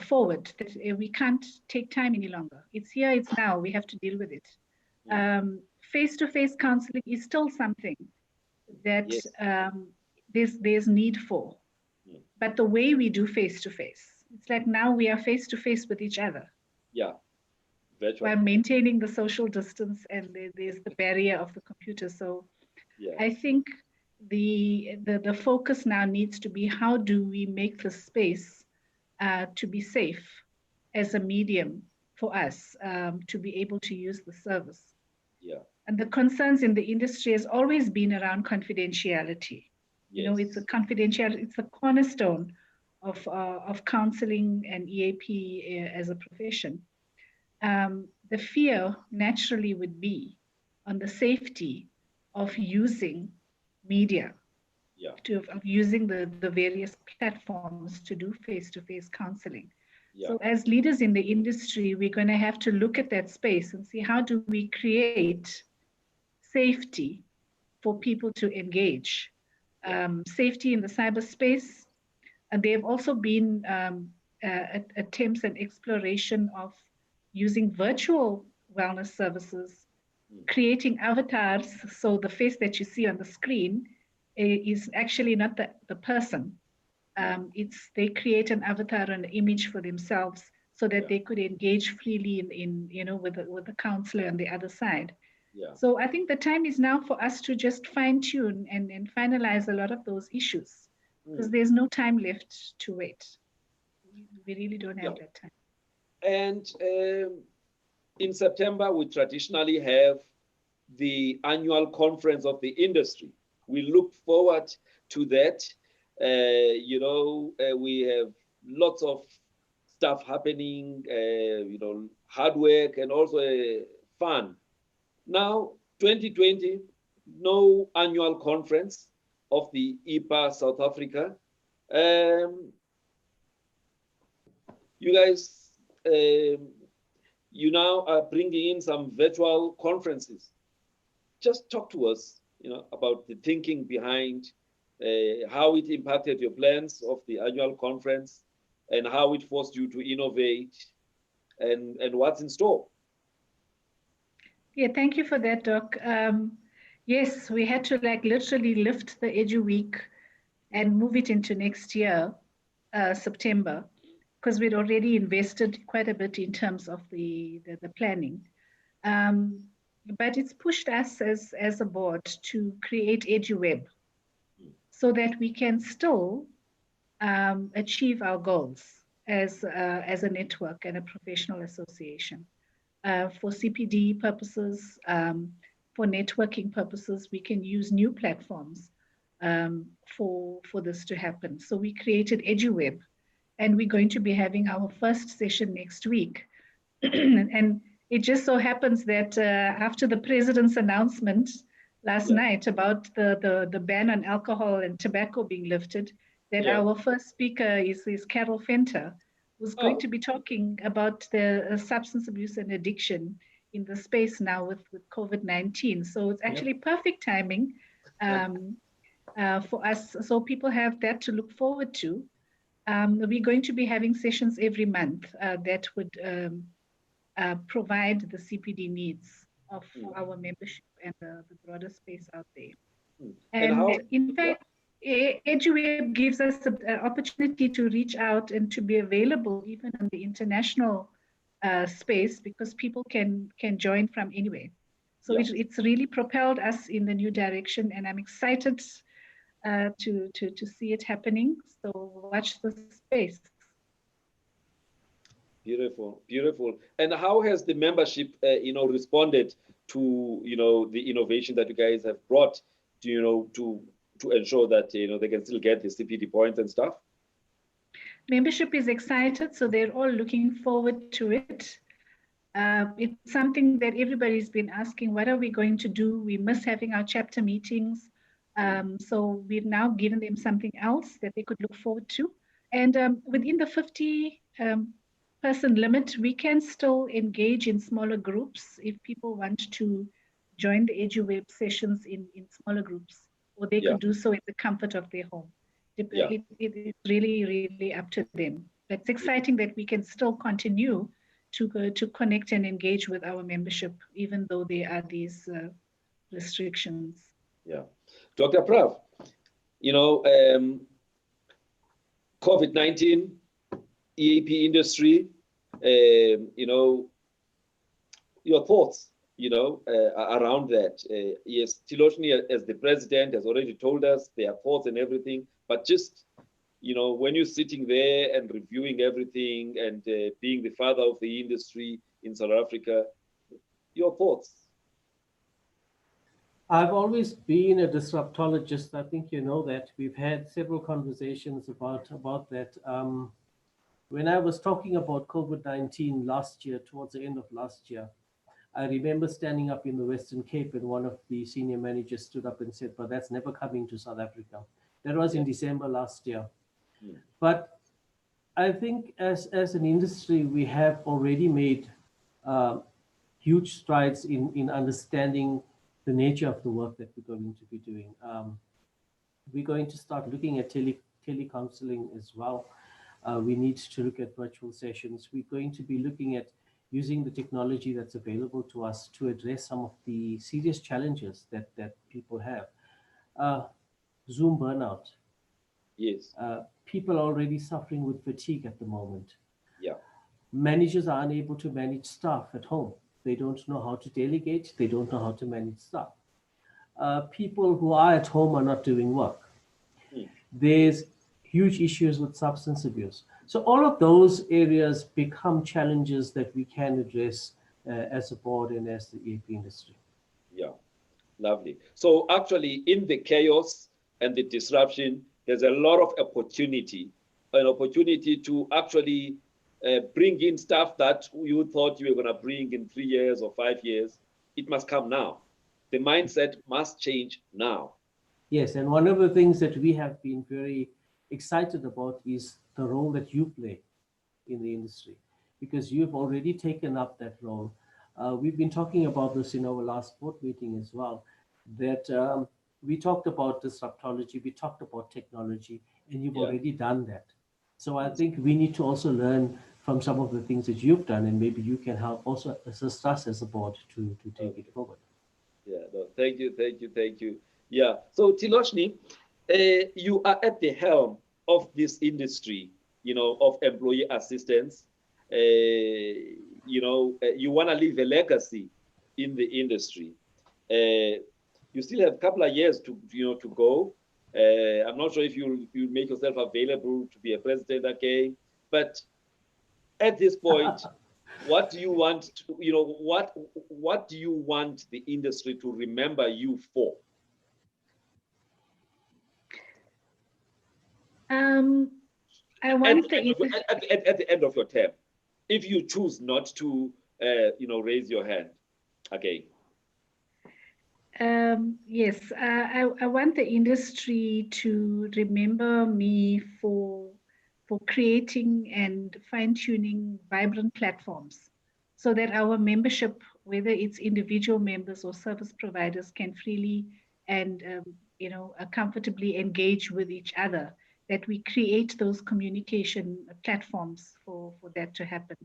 forward, that we can't take time any longer. It's here, it's now, we have to deal with it. Face-to-face counseling is still something that there's need for. But the way we do face-to-face, it's like now we are face-to-face with each other. Yeah. Virtual. While maintaining the social distance, and there's the barrier of the computer. So I think the focus now needs to be, how do we make the space to be safe as a medium for us to be able to use the service. Yeah. And the concerns in the industry has always been around confidentiality. It's it's the cornerstone of counseling and EAP as a profession. The fear naturally would be on the safety of using media, Yeah. of using the various platforms to do face-to-face counseling. Yeah. So as leaders in the industry, we're going to have to look at that space and see how do we create safety for people to engage. Safety in the cyberspace. And there have also been attempts and exploration of using virtual wellness services, creating avatars. So the face that you see on the screen is actually not the person. They create an avatar, an image for themselves, so that they could engage freely in with the counselor on the other side. Yeah. So I think the time is now for us to just fine tune and finalize a lot of those issues, because there's no time left to wait. We really don't have that time. And in September, we traditionally have the annual conference of the industry. We look forward to that. We have lots of stuff happening, hard work and also fun. Now, 2020, no annual conference of the IPA South Africa. You guys, you now are bringing in some virtual conferences. Just talk to us, about the thinking behind how it impacted your plans of the annual conference and how it forced you to innovate and what's in store. Yeah, thank you for that, Doc. Yes, we had to literally lift the Edu Week and move it into next year, September, because we'd already invested quite a bit in terms of the planning. But it's pushed us as a board to create EduWeb so that we can still achieve our goals as a network and a professional association. For CPD purposes, for networking purposes, we can use new platforms for this to happen. So we created EduWeb, and we're going to be having our first session next week. And it just so happens that after the president's announcement last night about the ban on alcohol and tobacco being lifted, that our first speaker is Carol Fenter, who's going to be talking about the substance abuse and addiction in the space now with COVID-19. So it's actually perfect timing for us. So people have that to look forward to. We're going to be having sessions every month that would provide the CPD needs of our membership and the broader space out there. And in fact, EduWeb gives us an opportunity to reach out and to be available even in the international space, because people can join from anywhere. So it's really propelled us in the new direction, and I'm excited to see it happening. So watch the space. Beautiful, beautiful. And how has the membership, responded to, the innovation that you guys have brought, to ensure that, they can still get the CPD points and stuff? Membership is excited, so they're all looking forward to it. It's something that everybody's been asking, what are we going to do? We miss having our chapter meetings. So we've now given them something else that they could look forward to. And within the 50 person limit, we can still engage in smaller groups if people want to join the EduWeb sessions in smaller groups, or they could do so in the comfort of their home. It's really, really up to them. But it's exciting that we can still continue to connect and engage with our membership, even though there are these restrictions. Yeah. Dr. Prav, COVID-19, EAP industry, your thoughts, around that. Yes, Thiloshni, as the president, has already told us their thoughts and everything, but just, when you're sitting there and reviewing everything and being the father of the industry in South Africa, your thoughts. I've always been a disruptologist. I think you know that. We've had several conversations about that. When I was talking about COVID-19 last year, towards the end of last year, I remember standing up in the Western Cape and one of the senior managers stood up and said, but that's never coming to South Africa. That was in December last year. But I think as an industry, we have already made huge strides in understanding the nature of the work that we're going to be doing. We're going to start looking at telecounseling as well. We need to look at virtual sessions. We're going to be looking at using the technology that's available to us to address some of the serious challenges that people have. Zoom burnout. Yes. People are already suffering with fatigue at the moment. Yeah. Managers are unable to manage staff at home. They don't know how to delegate. They don't know how to manage staff. People who are at home are not doing work. There's huge issues with substance abuse. So all of those areas become challenges that we can address as a board and as the EAP industry. Yeah, lovely. So actually in the chaos and the disruption, there's a lot of opportunity, an opportunity to actually bring in stuff that you thought you were going to bring in 3 years or 5 years. It must come now. The mindset must change now. Yes, and one of the things that we have been very excited about is the role that you play in the industry, because you've already taken up that role. We've been talking about this in our last board meeting as well, that we talked about disruptology, we talked about technology, and you've already done that. So I think we need to also learn from some of the things that you've done, and maybe you can help also assist us as a board to take it forward. Yeah, no, thank you. Yeah, so Thiloshni, you are at the helm of this industry, of employee assistance. You want to leave a legacy in the industry. You still have a couple of years to go. I'm not sure if you'll make yourself available to be a president again, but at this point, what do you want what do you want the industry to remember you for? I want at the end of your term, if you choose not to raise your hand again. Yes, I want the industry to remember me for creating and fine-tuning vibrant platforms so that our membership, whether it's individual members or service providers, can freely and comfortably engage with each other, that we create those communication platforms for that to happen.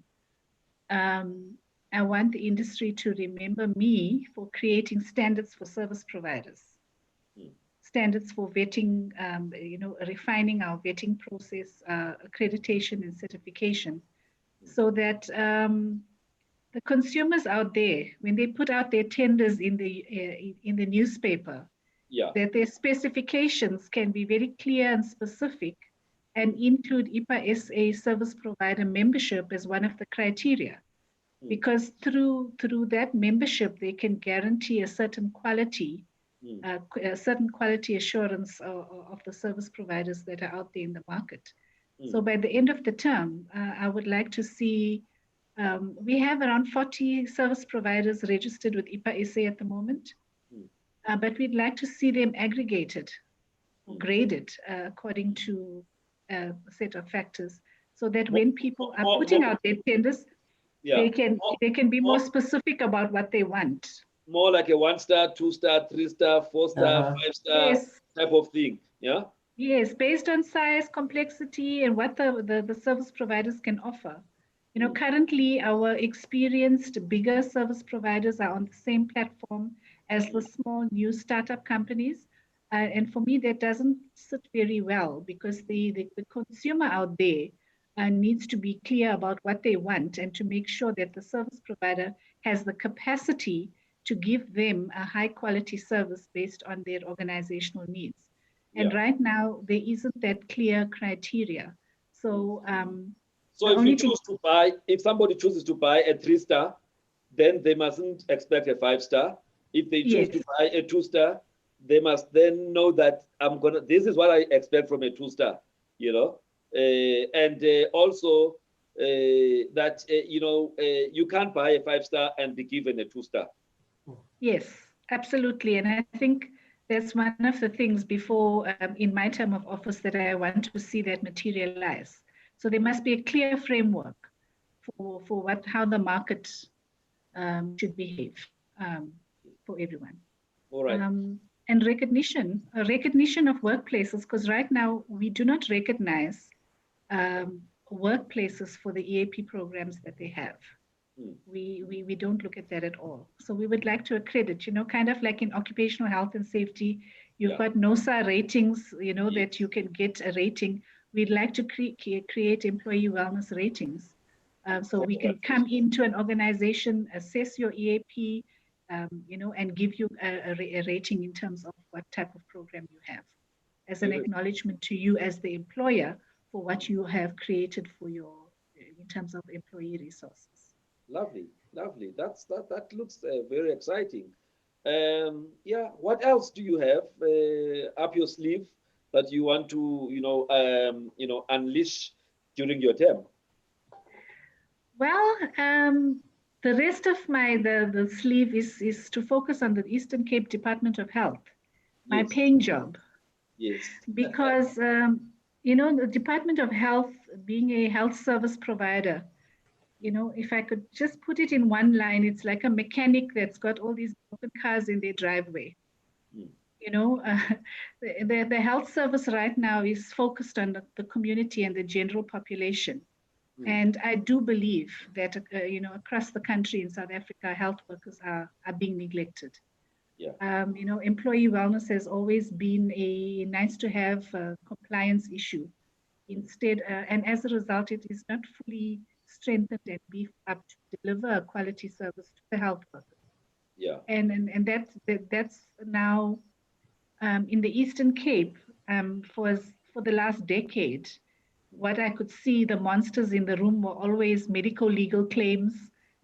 I want the industry to remember me for creating standards for service providers, standards for vetting, refining our vetting process, accreditation and certification, so that the consumers out there, when they put out their tenders in the newspaper, that their specifications can be very clear and specific and include IPA SA service provider membership as one of the criteria. Because through that membership, they can guarantee a certain quality, assurance of the service providers that are out there in the market. So by the end of the term, I would like to see, we have around 40 service providers registered with IPA SA at the moment, but we'd like to see them aggregated, graded according to a set of factors, so that when people are putting out their tenders, they can be more specific about what they want. More like a 1-star, 2-star, 3-star, 4-star, 5-star type of thing. Yeah. Yes, based on size, complexity, and what the service providers can offer. Currently our experienced bigger service providers are on the same platform as the small new startup companies. And for me, that doesn't sit very well, because the consumer out there needs to be clear about what they want, and to make sure that the service provider has the capacity to give them a high quality service based on their organizational needs. And right now, there isn't that clear criteria. So, if somebody chooses to buy a 3-star, then they mustn't expect a 5-star. If they choose to buy a 2-star, they must then know that this is what I expect from a 2-star, and also that you can't buy a 5-star and be given a 2-star. Yes, absolutely. And I think that's one of the things before in my term of office that I want to see that materialize. So there must be a clear framework for how the market should behave for everyone. All right. And recognition of workplaces, because right now we do not recognize workplaces for the EAP programs that they have. We don't look at that at all. So we would like to accredit, kind of like in occupational health and safety, you've got NOSA ratings, that you can get a rating. We'd like to create employee wellness ratings. So we can come into an organization, assess your EAP, and give you a rating in terms of what type of program you have, as an acknowledgement to you as the employer for what you have created in terms of employee resources. Lovely. That looks very exciting. What else do you have up your sleeve that you want to unleash during your term? Well, the rest of the sleeve is to focus on the Eastern Cape Department of Health, my paying job. Yes. Because the Department of Health, being a health service provider, if I could just put it in one line, it's like a mechanic that's got all these broken cars in their driveway. The health service right now is focused on the community and the general population. And I do believe that, across the country in South Africa, health workers are being neglected. Yeah. Employee wellness has always been a nice to have compliance issue. Instead, and as a result, it is not fully strengthened and beefed up to deliver a quality service to the health workers. Yeah. And that's now in the Eastern Cape for the last decade. What I could see, the monsters in the room were always medical legal claims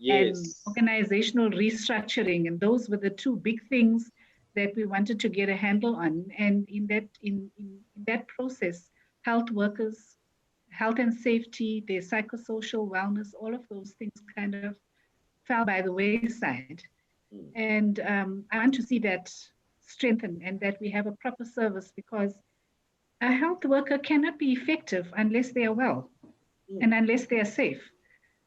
and organizational restructuring, and those were the two big things that we wanted to get a handle on. And in that process, health workers, health and safety, their psychosocial wellness, all of those things kind of fell by the wayside. And I want to see that strengthened and that we have a proper service, because a health worker cannot be effective unless they are well and unless they are safe.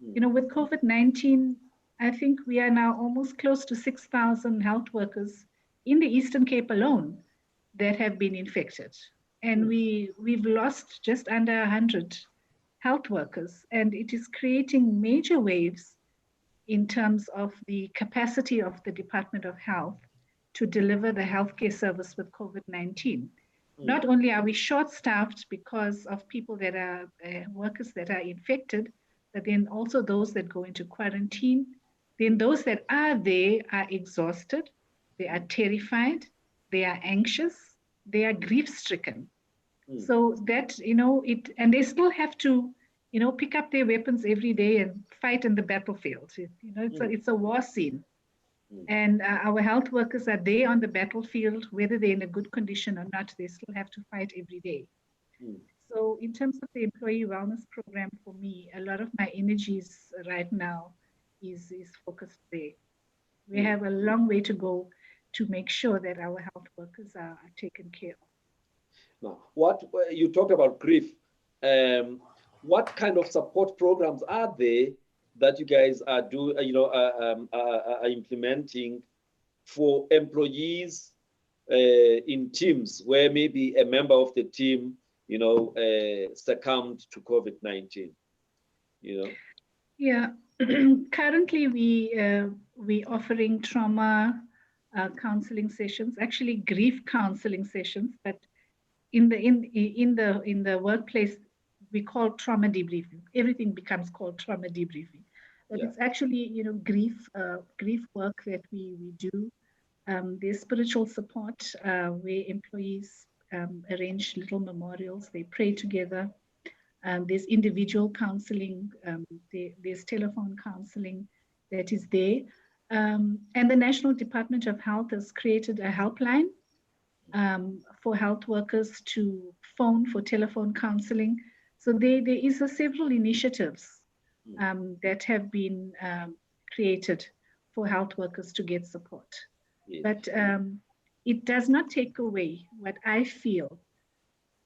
With COVID-19, I think we are now almost close to 6,000 health workers in the Eastern Cape alone that have been infected. And we've lost just under 100 health workers. And it is creating major waves in terms of the capacity of the Department of Health to deliver the healthcare service with COVID-19. Not only are we short-staffed because of people that are workers that are infected, but then also those that go into quarantine. Then those that are there are exhausted, they are terrified, they are anxious, they are grief-stricken. So that, and they still have to, pick up their weapons every day and fight in the battlefield. It's a war scene. And our health workers are there on the battlefield, whether they're in a good condition or not, they still have to fight every day. So in terms of the employee wellness program, for me, a lot of my energies right now is focused there. We have a long way to go to make sure that our health workers are taken care of. Now, what you talked about grief, what kind of support programs are there that you guys are implementing for employees in teams where maybe a member of the team, succumbed to COVID-19? Yeah, currently we offering trauma counseling sessions, actually grief counseling sessions, but in the workplace we call trauma debriefing. Everything becomes called trauma debriefing. But it's actually, grief work that we do. There's spiritual support where employees arrange little memorials. They pray together. There's individual counseling. There's telephone counseling that is there. And the National Department of Health has created a helpline for health workers to phone for telephone counseling. So there is several initiatives that have been created for health workers to get support. Yes. But it does not take away what I feel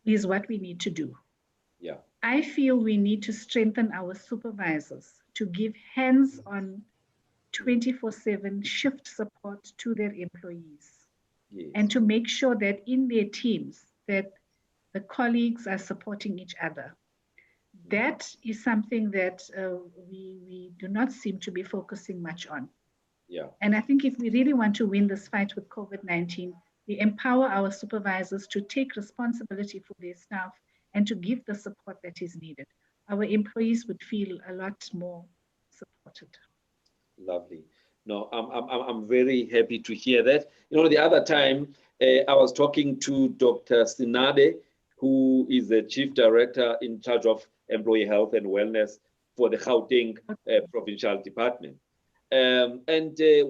is what we need to do. Yeah. I feel we need to strengthen our supervisors to give hands-on 24/7 shift support to their employees, Yes. and to make sure that in their teams that the colleagues are supporting each other. That is something that we do not seem to be focusing much on. Yeah. And I think if we really want to win this fight with COVID-19, we empower our supervisors to take responsibility for their staff and to give the support that is needed. Our employees would feel a lot more supported. Lovely. No, I'm very happy to hear that. The other time I was talking to Dr. Sinade, who is the Chief Director in charge of Employee Health and Wellness for the Gauteng Provincial Department. And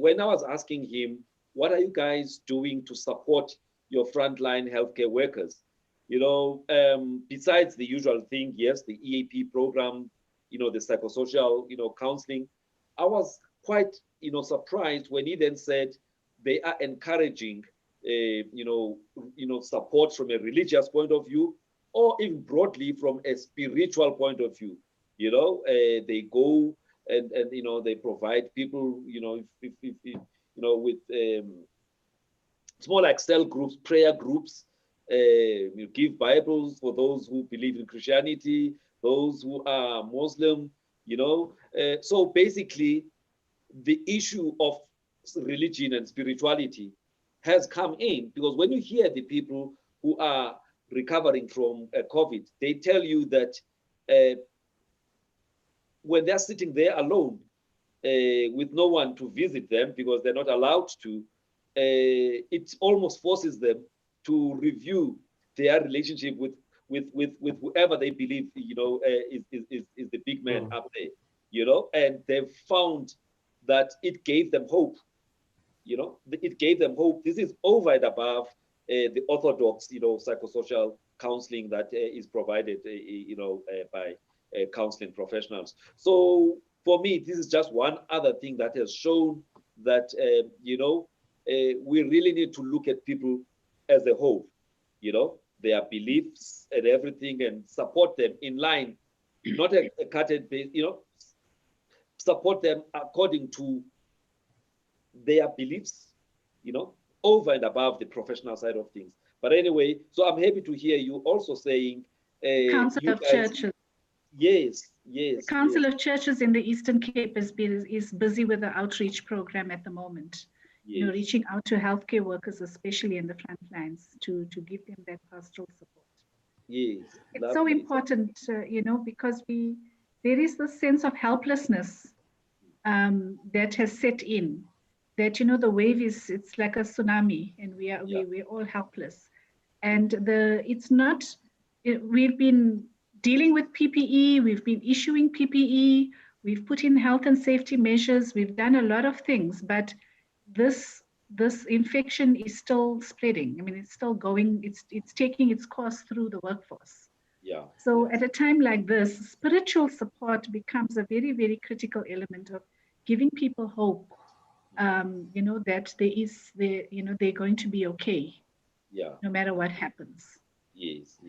when I was asking him, what are you guys doing to support your frontline healthcare workers? Besides the usual thing, yes, the EAP program, the psychosocial, counseling, I was quite, surprised when he then said they are encouraging, support from a religious point of view, or even broadly from a spiritual point of view. They go and they provide people, with it's more like cell groups, prayer groups. You give Bibles for those who believe in Christianity, those who are Muslim. So basically, the issue of religion and spirituality has come in, because when you hear the people who are recovering from COVID, they tell you that when they're sitting there alone with no one to visit them because they're not allowed to, it almost forces them to review their relationship with whoever they believe is the big man up there, and they've found that it gave them hope. It gave them hope. This is over and above the orthodox, psychosocial counseling that is provided, by counseling professionals. So for me, this is just one other thing that has shown that, we really need to look at people as a whole, their beliefs and everything, and support them in line, not a cutted base, support them according to their beliefs, over and above the professional side of things. But anyway, so I'm happy to hear you also saying Council of Churches. Yes. The Council of Churches in the Eastern Cape is busy with the outreach program at the moment. Yes. Reaching out to healthcare workers, especially in the front lines, to give them that pastoral support. Yes. It's so important, because there is this sense of helplessness that has set in. That the wave it's like a tsunami, and we're all helpless. And we've been dealing with PPE, we've been issuing PPE, we've put in health and safety measures, we've done a lot of things, but this infection is still spreading. I mean, it's still going, it's taking its course through the workforce. Yeah. So at a time like this, spiritual support becomes a very, very critical element of giving people hope, that they're going to be okay. Yeah. No matter what happens. Yes.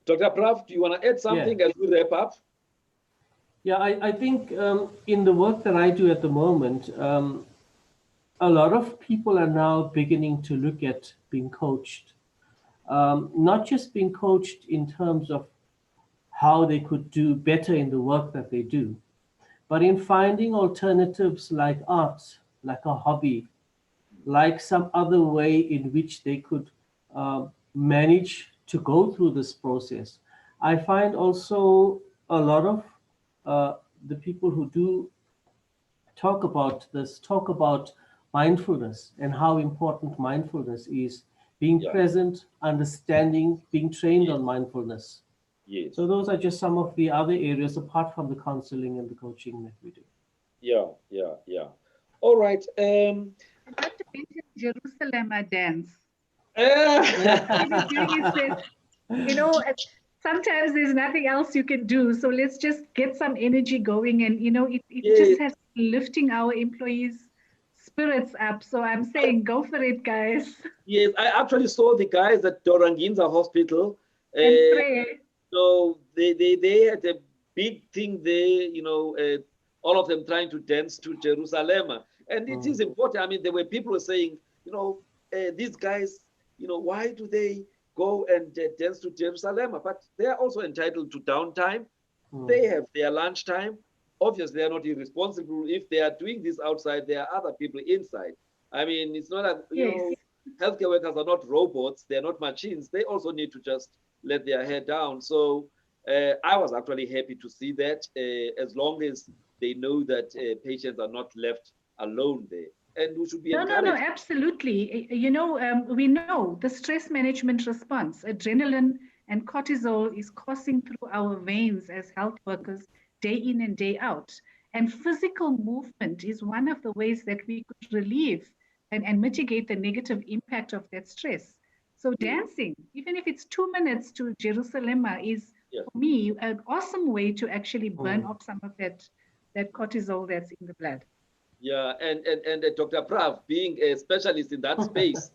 Dr. Prav, do you want to add something as we wrap up? Yeah, I think in the work that I do at the moment, a lot of people are now beginning to look at being coached. Not just being coached in terms of how they could do better in the work that they do, but in finding alternatives like art, like a hobby, like some other way in which they could manage to go through this process. I find also a lot of the people who do talk about mindfulness and how important mindfulness is, being present, understanding, being trained on mindfulness. Yes. So those are just some of the other areas apart from the counseling and the coaching that we do. Yeah. All right. Not to mention Jerusalem dance. sometimes there's nothing else you can do. So let's just get some energy going. And, it Yes, just has lifting our employees' spirits up. So I'm saying go for it, guys, yes. I actually saw the guys at Doranginza Hospital. and Uh, pray. so they had a big thing there, all of them trying to dance to Jerusalem. And it is important. I mean, there were people saying, these guys, why do they go and dance to Jerusalem? But they are also entitled to downtime. They have their lunchtime. Obviously, they are not irresponsible. If they are doing this outside, there are other people inside. I mean, it's not that, Yes. healthcare workers are not robots. They're not machines. They also need to just let their head down. So I was actually happy to see that, as long as they know that patients are not left alone there. And we should be No, encouraged. absolutely. We know the stress management response, adrenaline and cortisol is coursing through our veins as health workers day in and day out. And physical movement is one of the ways that we could relieve and mitigate the negative impact of that stress. So dancing, even if it's 2 minutes to Jerusalem, is Yeah. for me an awesome way to actually burn Mm. off some of that cortisol that's in the blood. Yeah, and Dr. Prav, being a specialist in that space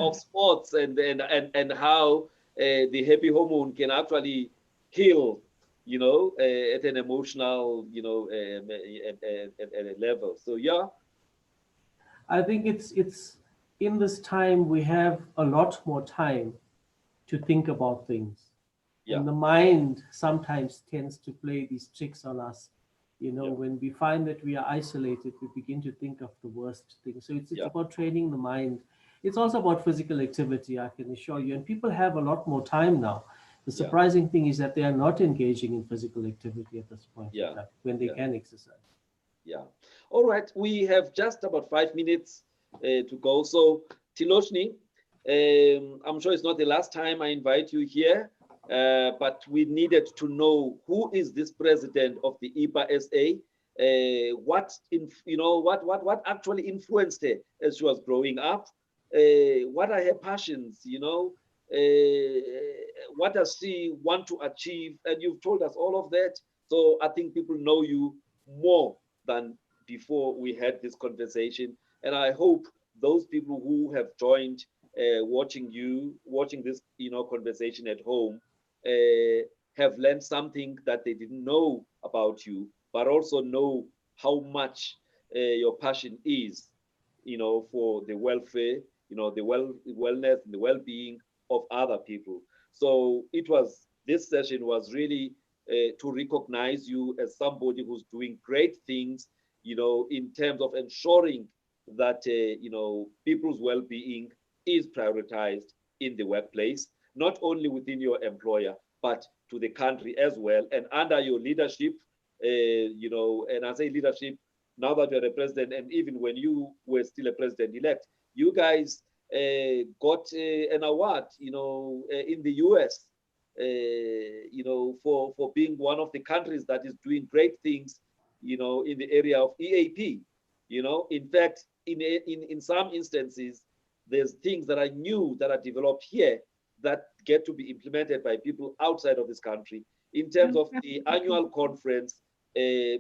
of sports and how the happy hormone can actually heal, at an emotional, at a level. So yeah, I think it's in this time we have a lot more time to think about things. yeah, And the mind sometimes tends to play these tricks on us. yeah, When we find that we are isolated, we begin to think of the worst things. So it's yeah, about training the mind. It's also about physical activity, I can assure you. And people have a lot more time now. The yeah, surprising thing is that they are not engaging in physical activity at this point in yeah, time when they yeah, can exercise. yeah. All right, we have just about 5 minutes to go. So Thiloshni, I'm sure it's not the last time I invite you here. But we needed to know who is this president of the IPA SA. What actually influenced her as she was growing up. What are her passions? What does she want to achieve? And you've told us all of that. So I think people know you more than before we had this conversation. And I hope those people who have joined, watching this, conversation at home, have learned something that they didn't know about you, but also know how much your passion is, for the welfare, the wellness and the well-being of other people. So this session was really to recognize you as somebody who's doing great things, in terms of ensuring that, people's well-being is prioritized in the workplace, not only within your employer, but to the country as well. And under your leadership, and I say leadership, now that you're the president, and even when you were still a president-elect, you guys got an award, in the US, for being one of the countries that is doing great things, in the area of EAP. In fact, in some instances, there's things that I knew that are developed here that get to be implemented by people outside of this country. In terms of the annual conference, the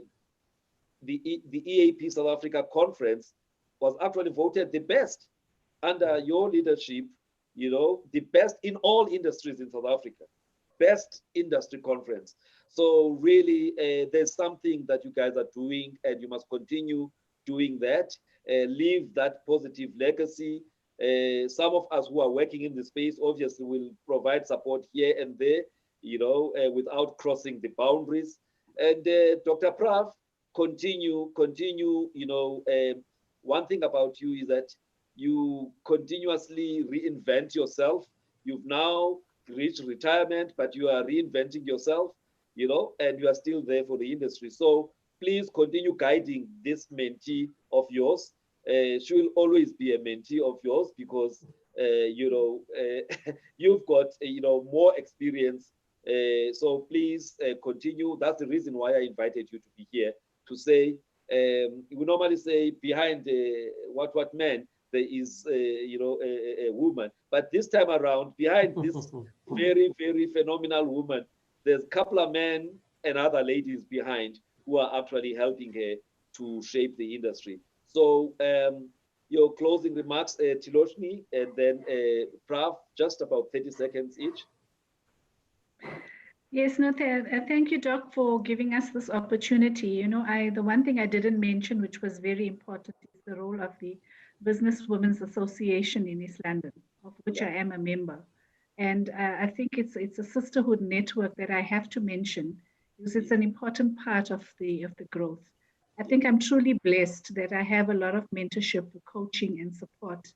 EAP South Africa conference was actually voted the best under your leadership, the best in all industries in South Africa, best industry conference. So really, there's something that you guys are doing, and you must continue doing that. Leave that positive legacy. Some of us who are working in the space obviously will provide support here and there, without crossing the boundaries. And Dr. Prav, continue. One thing about you is that you continuously reinvent yourself. You've now reached retirement, but you are reinventing yourself, and you are still there for the industry. So please continue guiding this mentee of yours. She will always be a mentee of yours because, you've got, more experience. So please continue. That's the reason why I invited you to be here, to say, we normally say behind what man, there is, a woman. But this time around, behind this very, very phenomenal woman, there's a couple of men and other ladies behind who are actually helping her to shape the industry. So your closing remarks, Thiloshni, and then Prav, just about 30 seconds each. Yes, no, thank you, Doc, for giving us this opportunity. You know, the one thing I didn't mention, which was very important, is the role of the Business Women's Association in East London, of which I am a member. And I think it's a sisterhood network that I have to mention because it's an important part of the growth. I think I'm truly blessed that I have a lot of mentorship, coaching, and support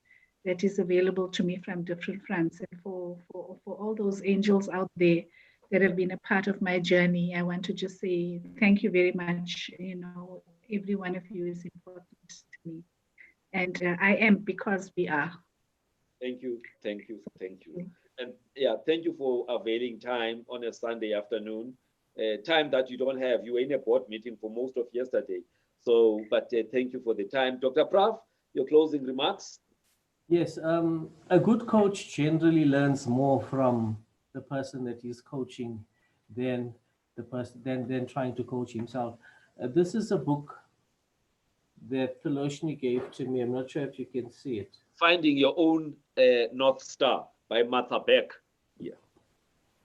that is available to me from different fronts. And for all those angels out there that have been a part of my journey, I want to just say thank you very much. You know, every one of you is important to me. And I am because we are. Thank you, thank you, thank you. And yeah, thank you for availing time on a Sunday afternoon, time that you don't have. You were in a board meeting for most of yesterday. So, but thank you for the time. Dr. Prav, your closing remarks? Yes, a good coach generally learns more from the person that he's coaching than the person than trying to coach himself. This is a book that Thiloshni gave to me. I'm not sure if you can see it. Finding Your Own North Star by Martha Beck. Yeah.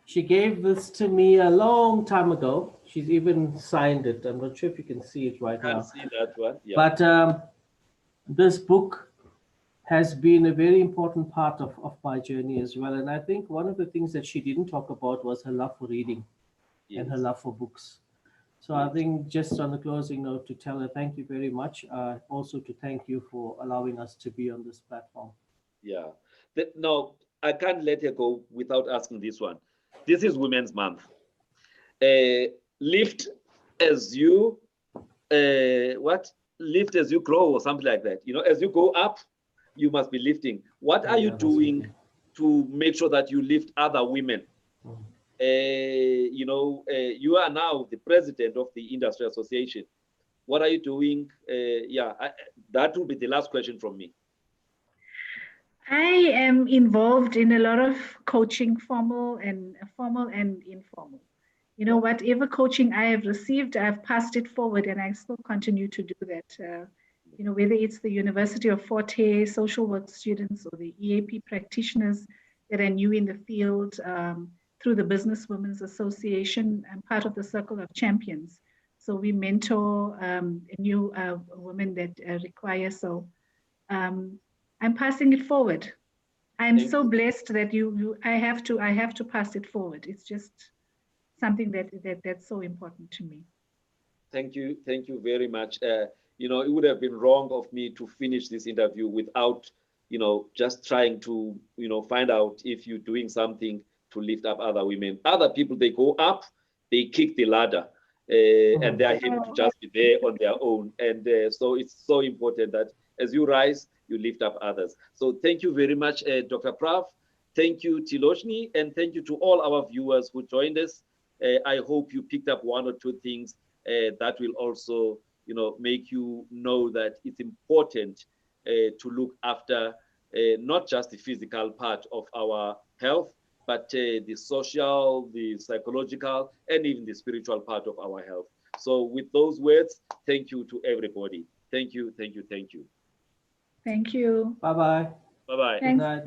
She gave this to me a long time ago. She's even signed it. I'm not sure if you can see it right now. Can't see that one. Yeah. But this book has been a very important part of my journey as well. And I think one of the things that she didn't talk about was her love for reading and her love for books. So I think just on the closing note to tell her thank you very much. Also to thank you for allowing us to be on this platform. Yeah. No, I can't let her go without asking this one. This is Women's Month. Lift as you lift as you grow or something like that. You know, as you go up, you must be lifting. What are you doing to make sure that you lift other women? You are now the president of the industry association. What are you doing? That will be the last question from me. I am involved in a lot of coaching, formal and informal. You know, whatever coaching I have received, I've passed it forward, and I still continue to do that. You know, whether it's the University of Forte social work students or the EAP practitioners that are new in the field, through the Business Women's Association, I'm part of the Circle of Champions. So we mentor new women that require so. I'm passing it forward. I'm so blessed that I have to pass it forward. It's just something that's so important to me. Thank you very much. It would have been wrong of me to finish this interview without, just trying to, find out if you're doing something to lift up other women. Other people, they go up, they kick the ladder, and they are happy to just be there on their own. And so it's so important that as you rise, you lift up others. So thank you very much, Dr. Prav. Thank you, Thiloshni, and thank you to all our viewers who joined us. I hope you picked up one or two things that will also, make you know that it's important to look after not just the physical part of our health, but the social, the psychological, and even the spiritual part of our health. So with those words, thank you to everybody. Thank you, thank you, thank you. Thank you. Bye-bye. Bye-bye. Good night.